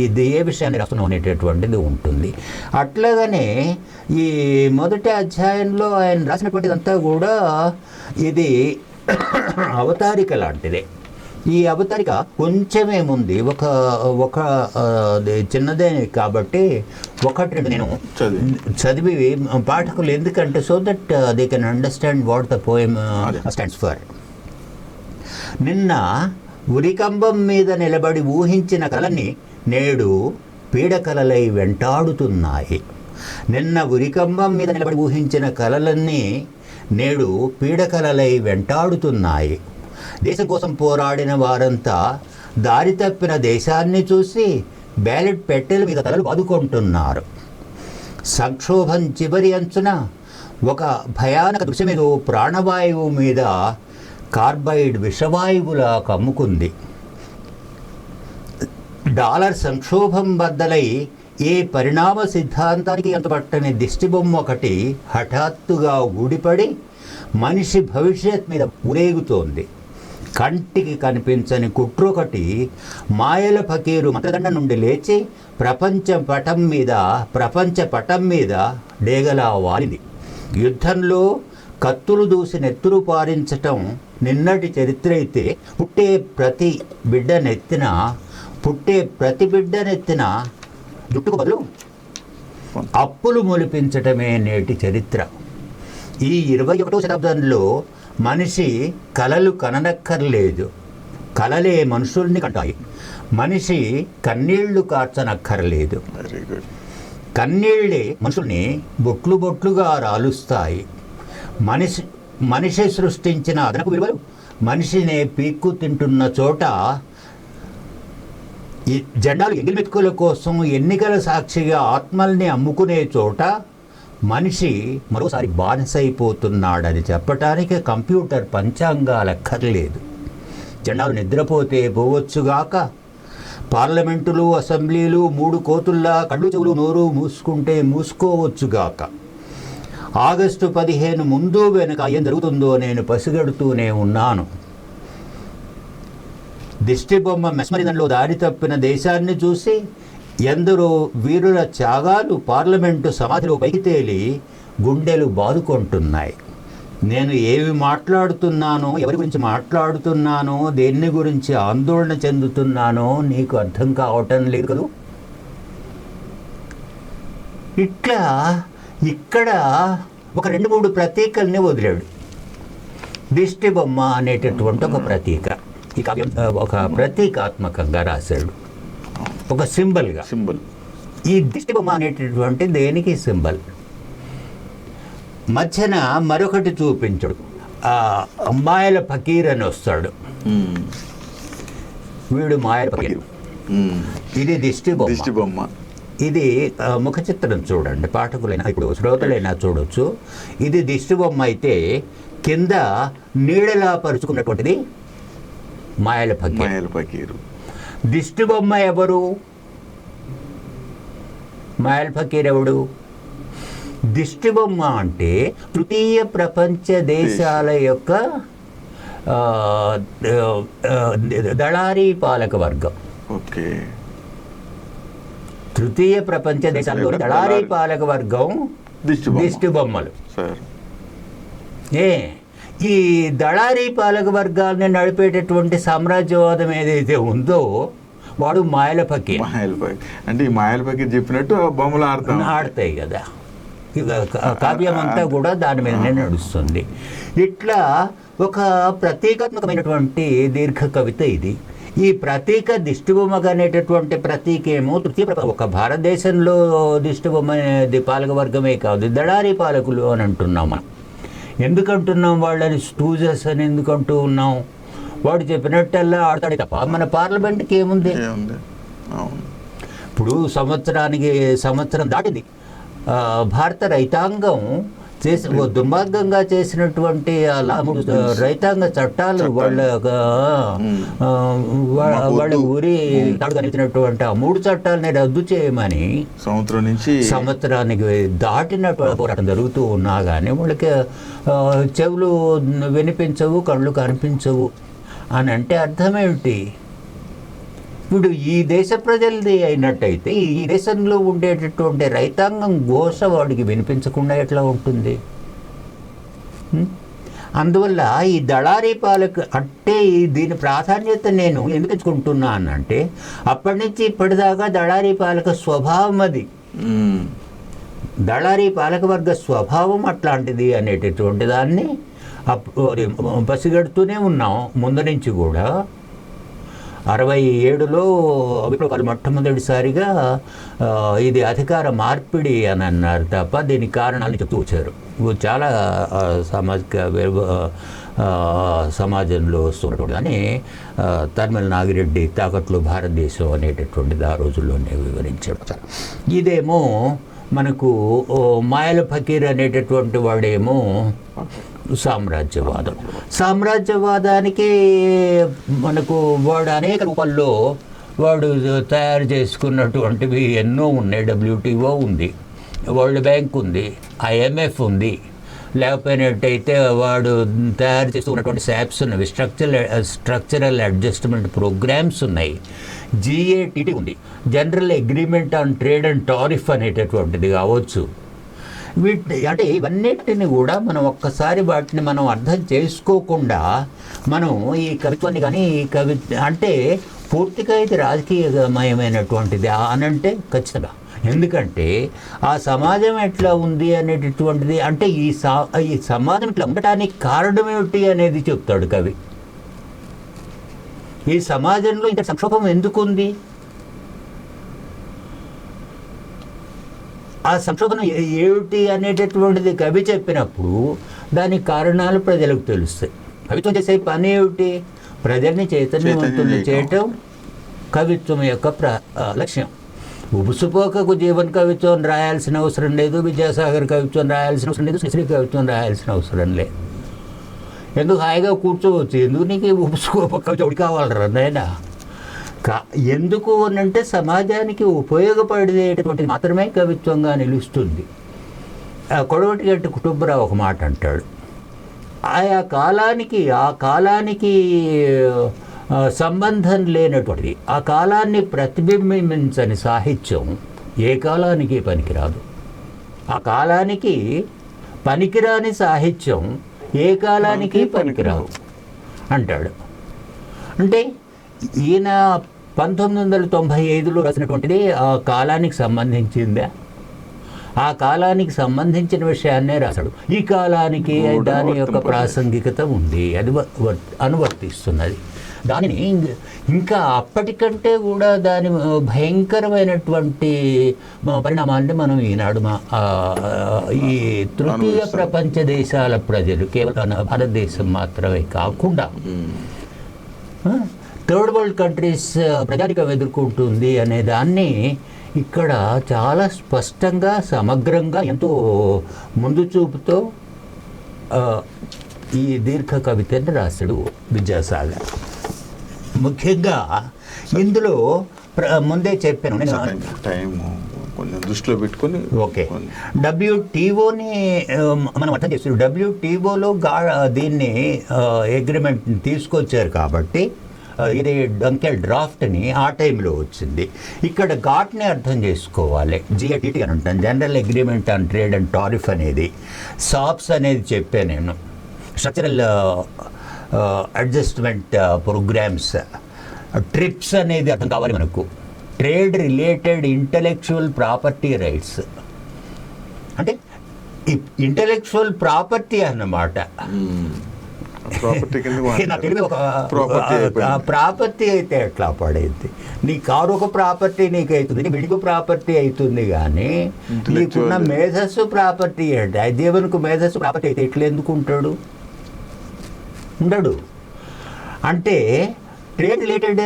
ఇది ఏ విషయాన్ని రాస్తున్నాం అనేటటువంటిది ఉంటుంది. అట్లాగనే ఈ మొదటి అధ్యాయంలో ఆయన రాసినటువంటిదంతా కూడా ఇది అవతారిక లాంటిదే. ఈ అవతారిక కొంచెమేముంది, ఒక చిన్నదే కాబట్టి 1-2 నేను చదివి పాఠకులు, ఎందుకంటే so that they can understand what the poem stands for. నిన్న ఉరికంబం మీద నిలబడి ఊహించిన కలన్ని నేడు పీడకలలై వెంటాడుతున్నాయి. నిన్న ఉరికంబం మీద నిలబడి ఊహించిన కలలన్నీ నేడు పీడకలలై వెంటాడుతున్నాయి. దేశం కోసం పోరాడిన వారంతా దారి తప్పిన దేశాన్ని చూసి బ్యాలెట్ పెట్టెల మీద తలలు బాదుకుంటున్నారు. సంక్షోభం చివరి అంచున ఒక భయానక దృశ్యమేదో ప్రాణవాయువు మీద కార్బైడ్ విషవాయువులా కమ్ముకుంది. డాలర్ సంక్షోభం బద్దలై ఏ పరిణామ సిద్ధాంతానికి అంతపట్టని దిష్టిబొమ్మ ఒకటి హఠాత్తుగా ఊడిపడి మనిషి భవిష్యత్ మీద ఊరేగుతోంది. కంటికి కనిపించని కుట్రొకటి మాయల ఫకీరు మతదండ నుండి లేచి ప్రపంచ పటం మీద డేగలా వాలింది. యుద్ధంలో కత్తులు దూసి నెత్తురు పారించటం నిన్నటి చరిత్ర అయితే, పుట్టే ప్రతి బిడ్డనెత్తిన జుట్టుకు బదులు అప్పులు మొలిపించటమే నేటి చరిత్ర. ఈ 21వ శతాబ్దంలో మనిషి కలలు కననక్కర్లేదు, కలలే మనుషుల్ని కంటాయి. మనిషి కన్నీళ్లు కార్చనక్కర్లేదు, కన్నీళ్లే మనుషుల్ని బొట్లు బొట్లుగా రాలుస్తాయి. మనిషి సృష్టించిన అదనపు విలువలు మనిషినే పీక్కు తింటున్న చోట, ఈ జెండాలు ఎంగిలిమెతుకుల కోసం ఎన్నికల సాక్షిగా ఆత్మల్ని అమ్ముకునే చోట మనిషి మరోసారి బానిసైపోతున్నాడని చెప్పటానికి కంప్యూటర్ పంచాంగాలక్కర్లేదు. జెండాలు నిద్రపోతే పోవచ్చుగాక, పార్లమెంటులు, అసెంబ్లీలు 3 కోతుల్లా కళ్ళు చెవులు నోరు మూసుకుంటే మూసుకోవచ్చుగాక. ఆగస్టు 15 ముందు వెనుక ఏం జరుగుతుందో నేను పసిగడుతూనే ఉన్నాను. దిష్టిబొమ్మ మెస్మరిజంలో దారి తప్పిన దేశాన్ని చూసి ఎందరో వీరుల త్యాగాలు పార్లమెంటు సమాధిలో పైకి తేలి గుండెలు బాదుకుంటున్నాయి. నేను ఏమి మాట్లాడుతున్నానో, ఎవరి గురించి మాట్లాడుతున్నానో, దేన్ని గురించి ఆందోళన చెందుతున్నానో నీకు అర్థం కావటం లేదు కదూ. ఇట్లా ఇక్కడ ఒక 2-3 ప్రతీకల్ని వదిలాడు. దిష్టి బొమ్మ అనేటటువంటి ఒక ప్రతీక, ఈ కావ్యం ఒక ప్రతీకాత్మకంగా రాశాడు, ఒక సింబల్గా. సింబల్. ఈ దిష్టి బొమ్మ అనేటటువంటి దేనికి సింబల్? మధ్యన మరొకటి చూపించడు, మాయల ఫకీర్ అని వస్తాడు, వీడు మాయల ఫకీర్. ఇది దిష్టి బొమ్మ. ఇది ముఖ చిత్రం చూడండి, పాఠకులైనా ఇప్పుడు శ్రోతలైనా చూడొచ్చు. ఇది దిష్టి బొమ్మ అయితే కింద నీడలా పరుచుకున్నటువంటిది మాయల ఫకీర్. దిష్టి బొమ్మ ఎవరు? మాయల ఫకీర్ ఎవడు? దిష్టి బొమ్మ అంటే తృతీయ ప్రపంచ దేశాల యొక్క దళారీ పాలక వర్గం. ఓకే. తృతీయ ప్రపంచ దేశాల్లో దళారీ పాలక వర్గం దిష్టి బొమ్మలు. ఈ దళారీ పాలక వర్గాన్ని నడిపేటటువంటి సామ్రాజ్యవాదం ఏదైతే ఉందో వాడు మాయల ఫకీర్. అంటే ఈ మాయల ఫకీర్ చెప్పినట్టు బొమ్మలు ఆడతాయి కదా. కావ్యం అంతా కూడా దాని మీదనే నడుస్తుంది. ఇట్లా ఒక ప్రతీకాత్మకమైనటువంటి దీర్ఘ కవిత ఇది. ఈ ప్రతీక దిష్టిబొమ్మ అనేటటువంటి ప్రతీక ఏమో ఒక భారతదేశంలో దిష్టిబొమ్మ అనేది పాలక వర్గమే కాదు, దళారీ పాలకులు అని అంటున్నాం మనం. ఎందుకంటున్నాం వాళ్ళని స్టూజెస్ అని ఎందుకంటూ ఉన్నాం? వాడు చెప్పినట్టల్లా ఆడతాడు తప్ప మన పార్లమెంట్కి ఏముంది? ఇప్పుడు సంవత్సరం దాటింది. భారత రైతాంగం దుర్మార్గంగా చేసినటువంటి రైతాంగ చట్టాలు వాళ్ళ ఊరి కలిగినటువంటి ఆ 3 చట్టాలని రద్దు చేయమని సంవత్సరానికి దాటినటువంటి పోరాటం జరుగుతూ ఉన్నా కానీ వాళ్ళకి చెవులు వినిపించవు, కళ్ళు కనిపించవు అని అంటే అర్థమేమిటి? ఇప్పుడు ఈ దేశ ప్రజలది అయినట్టయితే ఈ దేశంలో ఉండేటటువంటి రైతాంగం ఘోష వాడికి వినిపించకుండా ఎట్లా ఉంటుంది? అందువల్ల ఈ దళారీ పాలక అంటే దీని ప్రాధాన్యత నేను ఎందుకు ఎంచుకుంటున్నానంటే అప్పటి నుంచి ఇప్పటిదాకా దళారీ పాలక స్వభావం అది. దళారీ పాలక వర్గ స్వభావం అట్లాంటిది అనేటటువంటి దాన్ని పసిగడుతూనే ఉన్నాం ముందు నుంచి కూడా. 67లో విప్లవాలు మొట్టమొదటిసారిగా ఇది అధికార మార్పిడి అని అన్నారు తప్ప దీని కారణాలు చెప్తూ వచ్చారు. చాలా సమాజంలో వస్తున్నటువంటి అని తర్మల్ నాగిరెడ్డి తాకట్లు భారతదేశం అనేటటువంటిది ఆ రోజుల్లోనే వివరించాడు. ఇదేమో మనకు మాయల ఫకీర్ అనేటటువంటి వాడేమో సామ్రాజ్యవాదానికి మనకు వాడు అనేక రూపాల్లో వాడు తయారు చేసుకున్నటువంటివి ఎన్నో ఉన్నాయి. WTO ఉంది, వరల్డ్ బ్యాంక్ ఉంది, IMF ఉంది, లేకపోయినట్టయితే వాడు తయారు చేసుకున్నటువంటి SAPS ఉన్నవి, స్ట్రక్చరల్ అడ్జస్ట్మెంట్ ప్రోగ్రామ్స్ ఉన్నాయి, GATT ఉంది, general agreement on trade and tariff అనేటటువంటిది కావచ్చు. అంటే ఇవన్నిటిని కూడా మనం ఒక్కసారి వాటిని మనం అర్థం చేసుకోకుండా మనం ఈ కవిత్వాన్ని కానీ అంటే పూర్తిగా ఇది రాజకీయమయమైనటువంటిది అనంటే ఖచ్చితంగా. ఎందుకంటే ఆ సమాజం ఎట్లా ఉంది అనేటటువంటిది అంటే ఈ సమాజం ఇట్లా ఉండటానికి కారణం ఏమిటి అనేది చెప్తాడు కవి. ఈ సమాజంలో ఇంత సంక్షోభం ఎందుకు ఉంది? ఆ సంక్షోభం ఏమిటి అనేటటువంటిది కవి చెప్పినప్పుడు దానికి కారణాలు ప్రజలకు తెలుస్తాయి. కవిత్వం చేసే పని ఏమిటి? ప్రజల్ని చైతన్యవంతులు చేయటం కవిత్వం యొక్క లక్ష్యం. ఉబుసుపోకకు జీవన్ కవిత్వం రాయాల్సిన అవసరం లేదు, విద్యాసాగర్ కవిత్వం రాయాల్సిన అవసరం లేదు, శ్రీ కవిత్వం రాయాల్సిన అవసరం లేదు. ఎందుకు హాయిగా కూర్చోవచ్చు? ఎందుకు నీకు ఉబుసుకోప కవిత కావాలరా నాయనా? ఎందుకు అనంటే సమాజానికి ఉపయోగపడేటటువంటిది మాత్రమే కవిత్వంగా నిలుస్తుంది. కొడవటి గట్టి కుటుంబరావు ఒక మాట అంటాడు, ఆ కాలానికి సంబంధం లేనటువంటిది, ఆ కాలాన్ని ప్రతిబింబించని సాహిత్యం ఏ కాలానికి పనికిరాదు. ఆ కాలానికి పనికిరాని సాహిత్యం ఏ కాలానికి పనికిరాదు అంటాడు. అంటే ఈయన 1995లో రాసినటువంటిది ఆ కాలానికి సంబంధించిందే, ఆ కాలానికి సంబంధించిన విషయాన్నే రాశాడు. ఈ కాలానికి దాని యొక్క ప్రాసంగికత ఉంది, అది అనువర్తిస్తున్నది. దానిని ఇంకా అప్పటికంటే కూడా దాని భయంకరమైనటువంటి పరిణామాన్ని మనం ఈనాడు ఈ తృతీయ ప్రపంచ దేశాల ప్రజలు కేవలం భారతదేశం మాత్రమే కాకుండా థర్డ్ వరల్డ్ కంట్రీస్ ప్రజానికం ఎదుర్కొంటుంది అనే దాన్ని ఇక్కడ చాలా స్పష్టంగా సమగ్రంగా ఎంతో ముందు చూపుతో ఈ దీర్ఘ కవితని రాశాడు విద్యాసాగర్. ముఖ్యంగా ఇందులో ముందే చెప్పాను నేను, టైం కొంచెం దృష్టిలో పెట్టుకొని ఓకే, WTOని మనం అర్థం చేస్తున్నాం. WTOలో దీన్ని అగ్రిమెంట్ తీసుకొచ్చారు కాబట్టి ఇది డంకెల్ డ్రాఫ్ట్ని ఆ టైంలో వచ్చింది. ఇక్కడ ఘాట్ని అర్థం చేసుకోవాలి. GATT అని ఉంటాను, general agreement on trade and tariff అనేది. సాప్స్ అనేది చెప్పాను నేను, స్ట్రక్చరల్ అడ్జస్ట్మెంట్ ప్రోగ్రామ్స్. ట్రిప్స్ అనేది అర్థం కావాలి మనకు, trade related intellectual property rights. అంటే ఇంటలెక్చువల్ ప్రాపర్టీ అన్నమాట. ప్రాపర్టీ అయితే ఎట్లా పడేది? నీ కారు ఒక ప్రాపర్టీ నీకు అవుతుంది, నీ బిడ్డకు ప్రాపర్టీ అవుతుంది, కానీ నీకున్న మేధస్సు ప్రాపర్టీ అంటే దేవునికి మేధస్సు ప్రాపర్టీ అయితే ఎట్లా ఎందుకు ఉంటాడు? ఉండడు. అంటే ట్రేడ్ రిలేటెడ్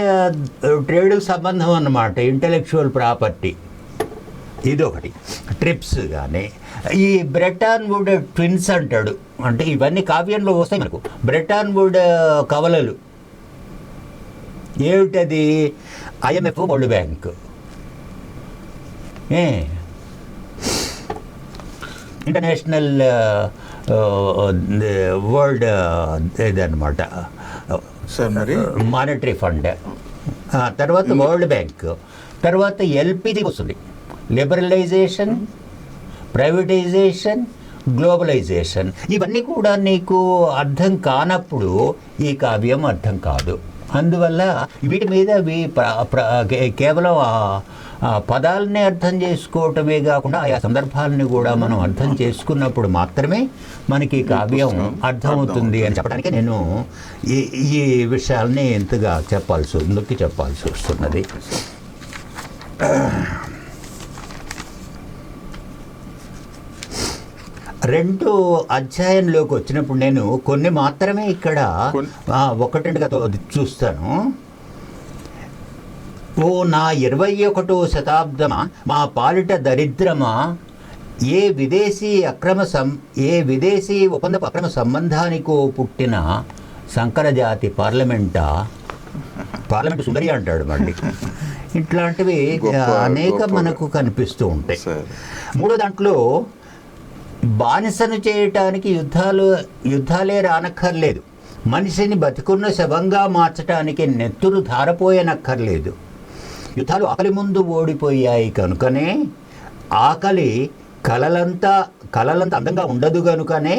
ట్రేడ్కి సంబంధం అన్నమాట ఇంటలెక్చువల్ ప్రాపర్టీ. ఇదొకటి. ట్రిప్స్ కానీ ఈ బ్రెటాన్ వుడ్ ట్విన్స్ అంటాడు, అంటే ఇవన్నీ కావ్యంలో వస్తాయి మనకు. బ్రెటాన్ వుడ్ కవలలు ఏమిటది? IMF, world bank, international world ఇదన్నమాట మానిటరీ ఫండ్, తర్వాత వరల్డ్ బ్యాంక్, తర్వాత LPG వస్తుంది, లిబరలైజేషన్, ప్రైవేటైజేషన్, గ్లోబలైజేషన్. ఇవన్నీ కూడా నీకు అర్థం కానప్పుడు ఈ కావ్యం అర్థం కాదు. అందువల్ల వీటి మీద కేవలం పదాలని అర్థం చేసుకోవటమే కాకుండా ఆయా సందర్భాలని కూడా మనం అర్థం చేసుకున్నప్పుడు మాత్రమే మనకి కావ్యం అర్థమవుతుంది అని చెప్పడానికి నేను ఈ విషయాల్ని ఎంతగా నొక్కి చెప్పాల్సి వస్తున్నది. రెండో అధ్యాయంలోకి వచ్చినప్పుడు నేను కొన్ని మాత్రమే ఇక్కడ ఒకటిగా చూస్తాను. ఓ నా 21వ శతాబ్దమా, మా పాలిట దరిద్రమా, ఏ విదేశీ ఒప్పందపు అక్రమ సంబంధానికో పుట్టిన సంకరజాతి పార్లమెంటు సుందరి అంటాడు మళ్ళీ. ఇట్లాంటివి అనేక మనకు కనిపిస్తూ ఉంటాయి. మూడో దాంట్లో బానిసను చేయటానికి యుద్ధాలే రానక్కర్లేదు, మనిషిని బతికున్న శవంగా మార్చడానికి నెత్తురు ధారపోయనక్కర్లేదు. యుద్ధాలు ఆకలి ముందు ఓడిపోయాయి కనుకనే, ఆకలి కలలంతా అందంగా ఉండదు కనుకనే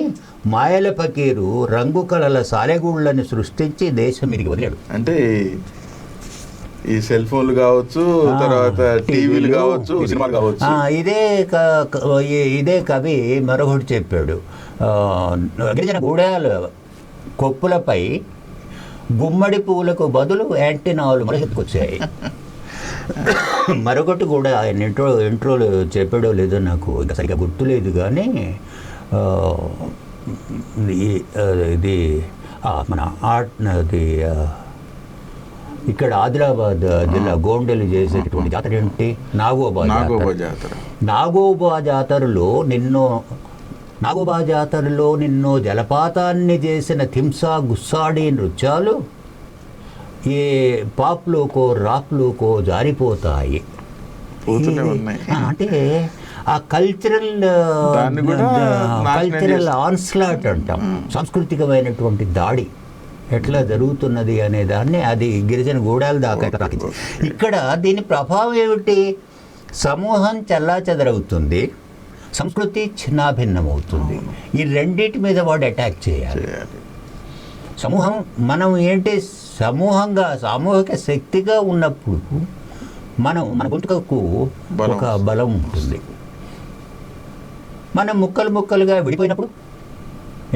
మాయల ఫకీరు రంగు కళల సాలెగూళ్ళని సృష్టించి దేశం ఇదిగి వదిలాడు. అంటే ఈ సెల్ ఫోన్లు కావచ్చు, తర్వాత టీవీలు కావచ్చు, సినిమాలు కావచ్చు. ఇదే కవి మరొకటి చెప్పాడు. గిరిజన గూడాల కొప్పులపై గుమ్మడి పువ్వులకు బదులు యాంటీనాలు మొలకెత్తుకొచ్చాయి. మరొకటి కూడా ఆయన ఇంట్రోలో చెప్పాడో లేదో నాకు ఇంకా సరిగ్గా గుర్తులేదు, కానీ ఇది మన అది ఇక్కడ ఆదిలాబాద్ జిల్లా గోండెలు చేసేటటువంటి జాతర ఏంటి? నాగోబా జాతరలో నిన్నో జలపాతాన్ని చేసిన థింసా గుస్సాడి నృత్యాలు ఏ పాప్లోకో రాప్లోకో జారిపోతాయి. అంటే ఆ కల్చరల్ ఆన్స్లాట్ అంటాం, సాంస్కృతికమైనటువంటి దాడి ఎట్లా జరుగుతున్నది అనే దాన్ని అది గిరిజన గూడాల దాకా తాకింది. ఇక్కడ దీని ప్రభావం ఏమిటి? సమూహం చల్లాచెదరవుతుంది, సంస్కృతి చిన్నాభిన్నమవుతుంది. ఈ రెండింటి మీద వాడు అటాక్ చేయాలి. సమూహం మనం ఏంటి సామూహిక శక్తిగా ఉన్నప్పుడు మన గొంతుకకు ఒక బలం ఉంటుంది. మనం ముక్కలుగా విడిపోయినప్పుడు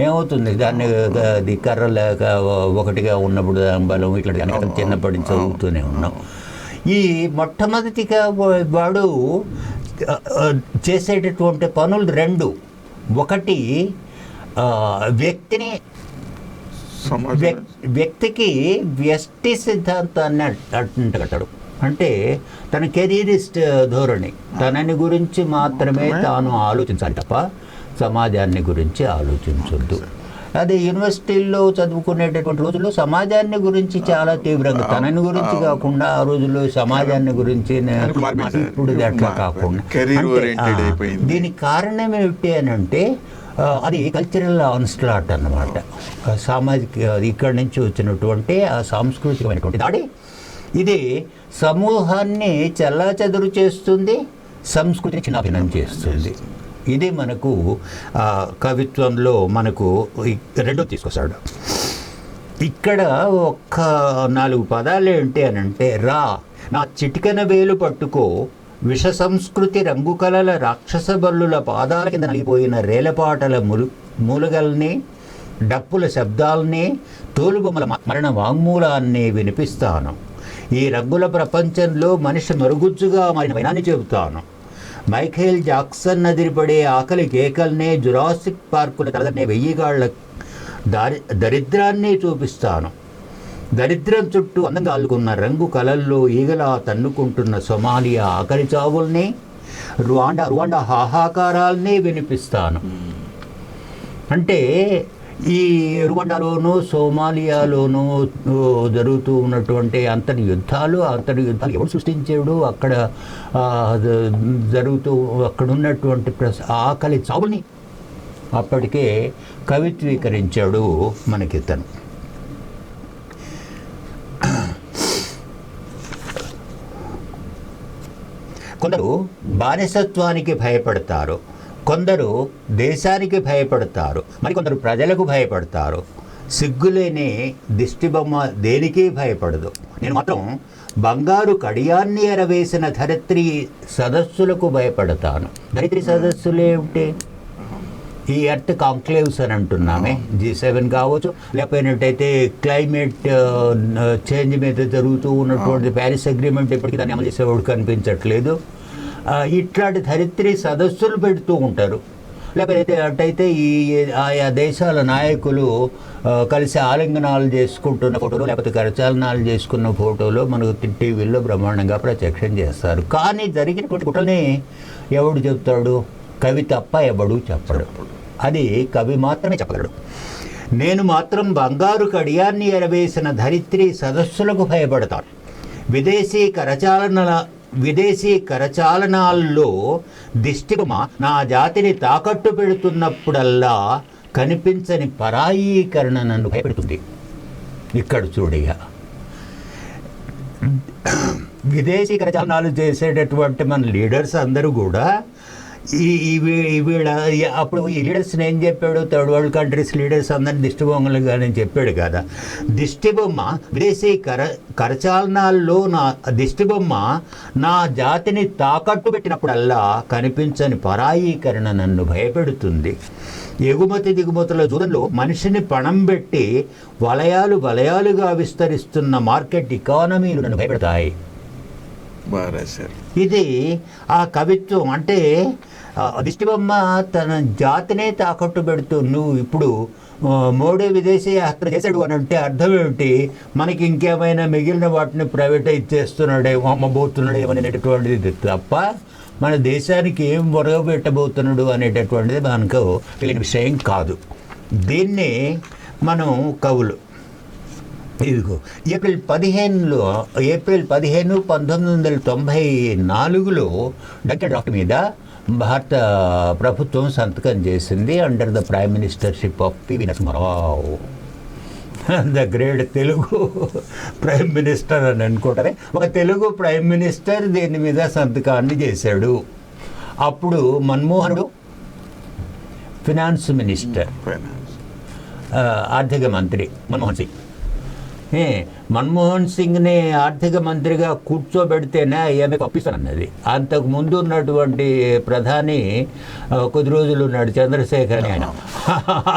ఏమవుతుంది దాన్ని అది కర్రలేక ఒకటిగా ఉన్నప్పుడు దాని బలం ఇట్లా చిన్నప్పటి నుంచి చదువుతూనే ఉన్నాం. ఈ మొట్టమొదటిగా వాడు చేసేటటువంటి పనులు రెండు. ఒకటి వ్యక్తికి వ్యష్టి సిద్ధాంతాన్ని అంటగట్టాడు. అంటే తన కెరీరిస్ట్ ధోరణి, తనని గురించి మాత్రమే తాను ఆలోచించాలి తప్ప సమాజాన్ని గురించి ఆలోచించొద్దు. అదే యూనివర్సిటీల్లో చదువుకునేటటువంటి రోజుల్లో సమాజాన్ని గురించి చాలా తీవ్రంగా, తనని గురించి కాకుండా ఆ రోజుల్లో సమాజాన్ని గురించి ఇప్పుడు అట్లా కాకుండా. దీనికి కారణం ఏమిటి అని అంటే అది కల్చరల్ ఆన్స్లాట్ అన్నమాట. సామాజిక ఇక్కడి నుంచి వచ్చినటువంటి ఆ సాంస్కృతికమైనటువంటి దాడి. ఇది సమూహాన్ని చెల్లాచెదరు చేస్తుంది, సంస్కృతిని చిన్నాభిన్నం చేస్తుంది. ఇది మనకు కవిత్వంలో మనకు రెండో తీసుకొస్తాడు. ఇక్కడ ఒక్క 4 పదాలు ఏంటి అని అంటే, రా నా చిటికెన వేలు పట్టుకో, విష సంస్కృతి రంగు కలల రాక్షస బల్లుల పాదాల కింద నలిగిపోయిన రేలపాటల మూలగల్ని, డప్పుల శబ్దాల్ని, తోలుబొమ్మల మరణ వాంగ్మూలాన్ని వినిపిస్తాను. ఈ రంగుల ప్రపంచంలో మనిషి మరుగుజ్జుగా మారిన వైనాన్ని చెబుతాను. మైఖేల్ జాక్సన్ అదిరిపడే ఆకలి కేకల్నే, జురాసిక్ పార్కుల తలదన్నే 1000 గాళ్ల దరిద్రాన్ని చూపిస్తాను. దరిద్రం చుట్టూ అందంగా అల్లుకున్న రంగు కలల్లో ఈగలా తన్నుకుంటున్న సొమాలియా ఆకలి చావుల్ని, రువాండా హాహాకారాల్ని వినిపిస్తాను. అంటే ఈ రువాండాలోనూ సోమాలియాలోనూ జరుగుతూ ఉన్నటువంటి అంతటి యుద్ధాలు ఎవరు సృష్టించాడు, అక్కడ జరుగుతూ అక్కడ ఉన్నటువంటి ఆకలి చావుని అప్పటికే కవిత్వీకరించాడు మనకితను. కొందరు బానిసత్వానికి భయపడతారు, కొందరు దేశానికి భయపడతారు, మరికొందరు ప్రజలకు భయపడతారు. సిగ్గులేని దిష్టిబొమ్మ దేనికి భయపడదు. నేను మాత్రం బంగారు కడియాన్ని ఎరవేసిన ధరిత్రి సదస్సులకు భయపడతాను. ధరిత్రి సదస్సులు ఏమిటి? ఈ ఎర్త్ కాంక్లేవ్స్ అని అంటున్నామే, G7 కావచ్చు, లేకపోయినట్టయితే క్లైమేట్ చేంజ్ మీద జరుగుతూ ఉన్నటువంటి ప్యారిస్ అగ్రిమెంట్ ఇప్పటికీ దాన్ని అమలు చేసేవాడు కనిపించట్లేదు. ఇట్లాంటి ధరిత్రి సదస్సులు పెడుతూ ఉంటారు. లేకపోతే అట్టయితే ఈ ఆయా దేశాల నాయకులు కలిసి ఆలింగనాలు చేసుకుంటున్న ఫోటోలు, లేకపోతే కరచాలనాలు చేసుకున్న ఫోటోలు మనకు టీవీల్లో బ్రహ్మాండంగా ప్రత్యక్షం చేస్తారు. కానీ జరిగినటువంటి కుట్రని ఎవడు చెప్తాడు? కవి తప్ప ఎవడు చెప్పడు. అది కవి మాత్రమే చెప్పగలడు. నేను మాత్రం బంగారు కడియాన్ని ఎరవేసిన ధరిత్రి సదస్సులకు భయపడతాను. విదేశీ కరచాలనాల్లో దిష్టిబొమ్మ నా జాతిని తాకట్టు పెడుతున్నప్పుడల్లా కనిపించని పరాయీకరణ నన్ను భయపెడుతుంది. ఇక్కడ చూడిగా విదేశీ కరచాలనాలు చేసేటటువంటి మన లీడర్స్ అందరూ కూడా వీళ్ళ అప్పుడు ఈ లీడర్స్ని ఏం చెప్పాడు? థర్డ్ వరల్డ్ కంట్రీస్ లీడర్స్ అందరినీ దిష్టిబొమ్మలుగా నేను చెప్పాడు కదా. దిష్టిబొమ్మ విదేశీ కరచాలనాల్లో నా దిష్టిబొమ్మ నా జాతిని తాకట్టు పెట్టినప్పుడల్లా కనిపించని పరాయీకరణ నన్ను భయపెడుతుంది. ఎగుమతి దిగుమతుల జూదంలో మనిషిని పణం పెట్టి వలయాలుగా విస్తరిస్తున్న మార్కెట్ ఎకానమీలు నన్ను భయపెడతాయి. ఇది ఆ కవిత్వం. అంటే దిష్టిబొమ్మ తన జాతినే తాకట్టు పెడుతూ, నువ్వు ఇప్పుడు మోడీ విదేశీ యాత్ర చేశాడు అని అంటే అర్థం ఏమిటి? మనకి ఇంకేమైనా మిగిలిన వాటిని ప్రైవేటైజ్ చేస్తున్నాడేమో, అమ్మబోతున్నాడేమో అనేటటువంటిది తప్ప మన దేశానికి ఏం ఒరగబెట్టబోతున్నాడు అనేటటువంటిది మనకు తెలియని విషయం కాదు. దీన్ని మనం కవులు ఇదిగో ఏప్రిల్ 15 1994లో డ్రాఫ్ట్ మీద భారత ప్రభుత్వం సంతకం చేసింది under the prime ministership of PV Narasimha Rao. The great Telugu prime minister అని అనుకుంటారే, ఒక తెలుగు ప్రైమ్ మినిస్టర్ దీని మీద సంతకాన్ని చేశాడు. అప్పుడు మన్మోహనుడు ఫినాన్స్ మినిస్టర్, ఆర్థిక మంత్రి మన్మోహన్ సింగ్. మన్మోహన్ సింగ్ని ఆర్థిక మంత్రిగా కూర్చోబెడితేనే ఈమె పంపిస్తానన్నది. అంతకు ముందు ఉన్నటువంటి ప్రధాని కొద్ది రోజులు ఉన్నాడు చంద్రశేఖర్ అని,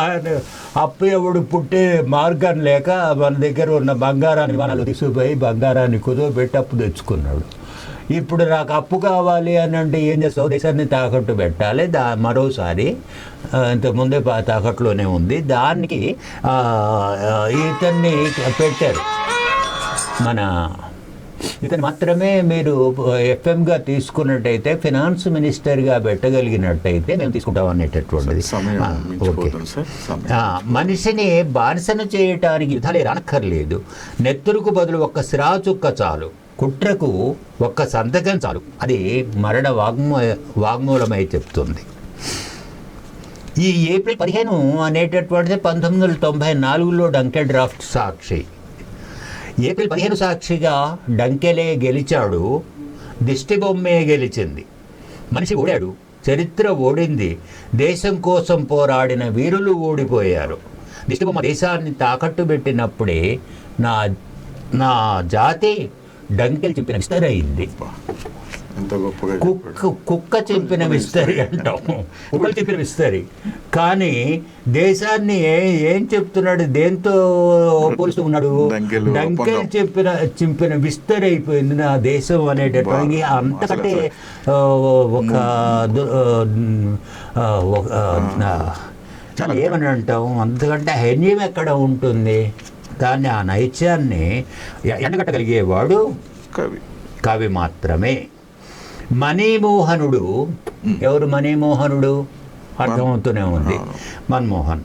ఆయన అప్పు ఎవడు పుట్టే మార్గం లేక మన దగ్గర ఉన్న బంగారాన్ని మనల్ని తీసుకుపోయి బంగారాన్ని కుదవబెట్టి అప్పు తెచ్చుకున్నాడు. ఇప్పుడు నాకు అప్పు కావాలి అని అంటే ఏం చేస్తావు, దేశాన్ని తాకట్టు పెట్టాలి. మరోసారి ఇంతకుముందే తాకట్టులోనే ఉంది, దానికి ఇతన్ని పెట్టారు. ఇతను మాత్రమే మీరు ఎఫ్ఎంగా తీసుకున్నట్టయితే, ఫినాన్స్ మినిస్టర్గా పెట్టగలిగినట్టయితే మేము తీసుకుంటాం అనేటటువంటిది. ఓకే, మనిషిని బానిసను చేయటానికి యుద్ధాలే రానక్కర్లేదు. నెత్తురుకు బదులు ఒక్క సిరాచుక్క చాలు, కుట్రకు ఒక్క సంతకం చాలు, అది మరణ వాగ్మూలమై చెప్తుంది. ఈ ఏప్రిల్ 15 అనేటటువంటిది 1994లో డంకె డ్రాఫ్ట్ సాక్షి. ఏప్రిల్ 15 సాక్షిగా డంకెలే గెలిచాడు, దిష్టి బొమ్మే గెలిచింది. మనిషి ఓడాడు, చరిత్ర ఓడింది, దేశం కోసం పోరాడిన వీరులు ఓడిపోయారు. దిష్టి బొమ్మ దేశాన్ని తాకట్టు పెట్టినప్పుడే నా జాతి డంకెలు చెప్పిన విస్తరి అయింది. కుక్క చెప్పిన విస్తరి అంటాం, కుక్కలు చెప్పిన విస్తరి. కానీ దేశాన్ని ఏం చెప్తున్నాడు, దేంతో పోలుస్తూ ఉన్నాడు? డంకెలు చింపిన విస్తరి అయిపోయింది నా దేశం అనేటటువంటి. అంతకంటే ఏమని అంటాం, అంతకంటే హైన్యం ఎక్కడ ఉంటుంది? కానీ ఆ నైత్యాన్ని ఎండగట్టగలిగేవాడు కవి మాత్రమే. మణిమోహనుడు ఎవరు? మణిమోహనుడు అర్థమవుతూనే ఉంది, మన్మోహన్.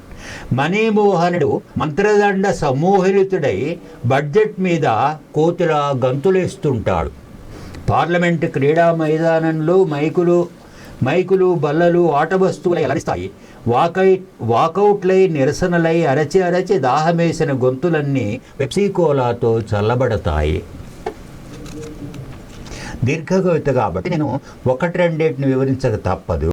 మణిమోహనుడు మంత్రదండ సమూహితుడై బడ్జెట్ మీద కోతుల గంతులేస్తుంటాడు. పార్లమెంటు క్రీడా మైదానంలో మైకులు బల్లలు ఆట వస్తువులై అలరిస్తాయి. వాకౌట్లై నిరసనలై అరచి దాహమేసిన గొంతులన్నీ పెప్సీ కోలాతో చల్లబడతాయి. దీర్ఘ కవిత కాబట్టి నేను 1-2 వివరించక తప్పదు.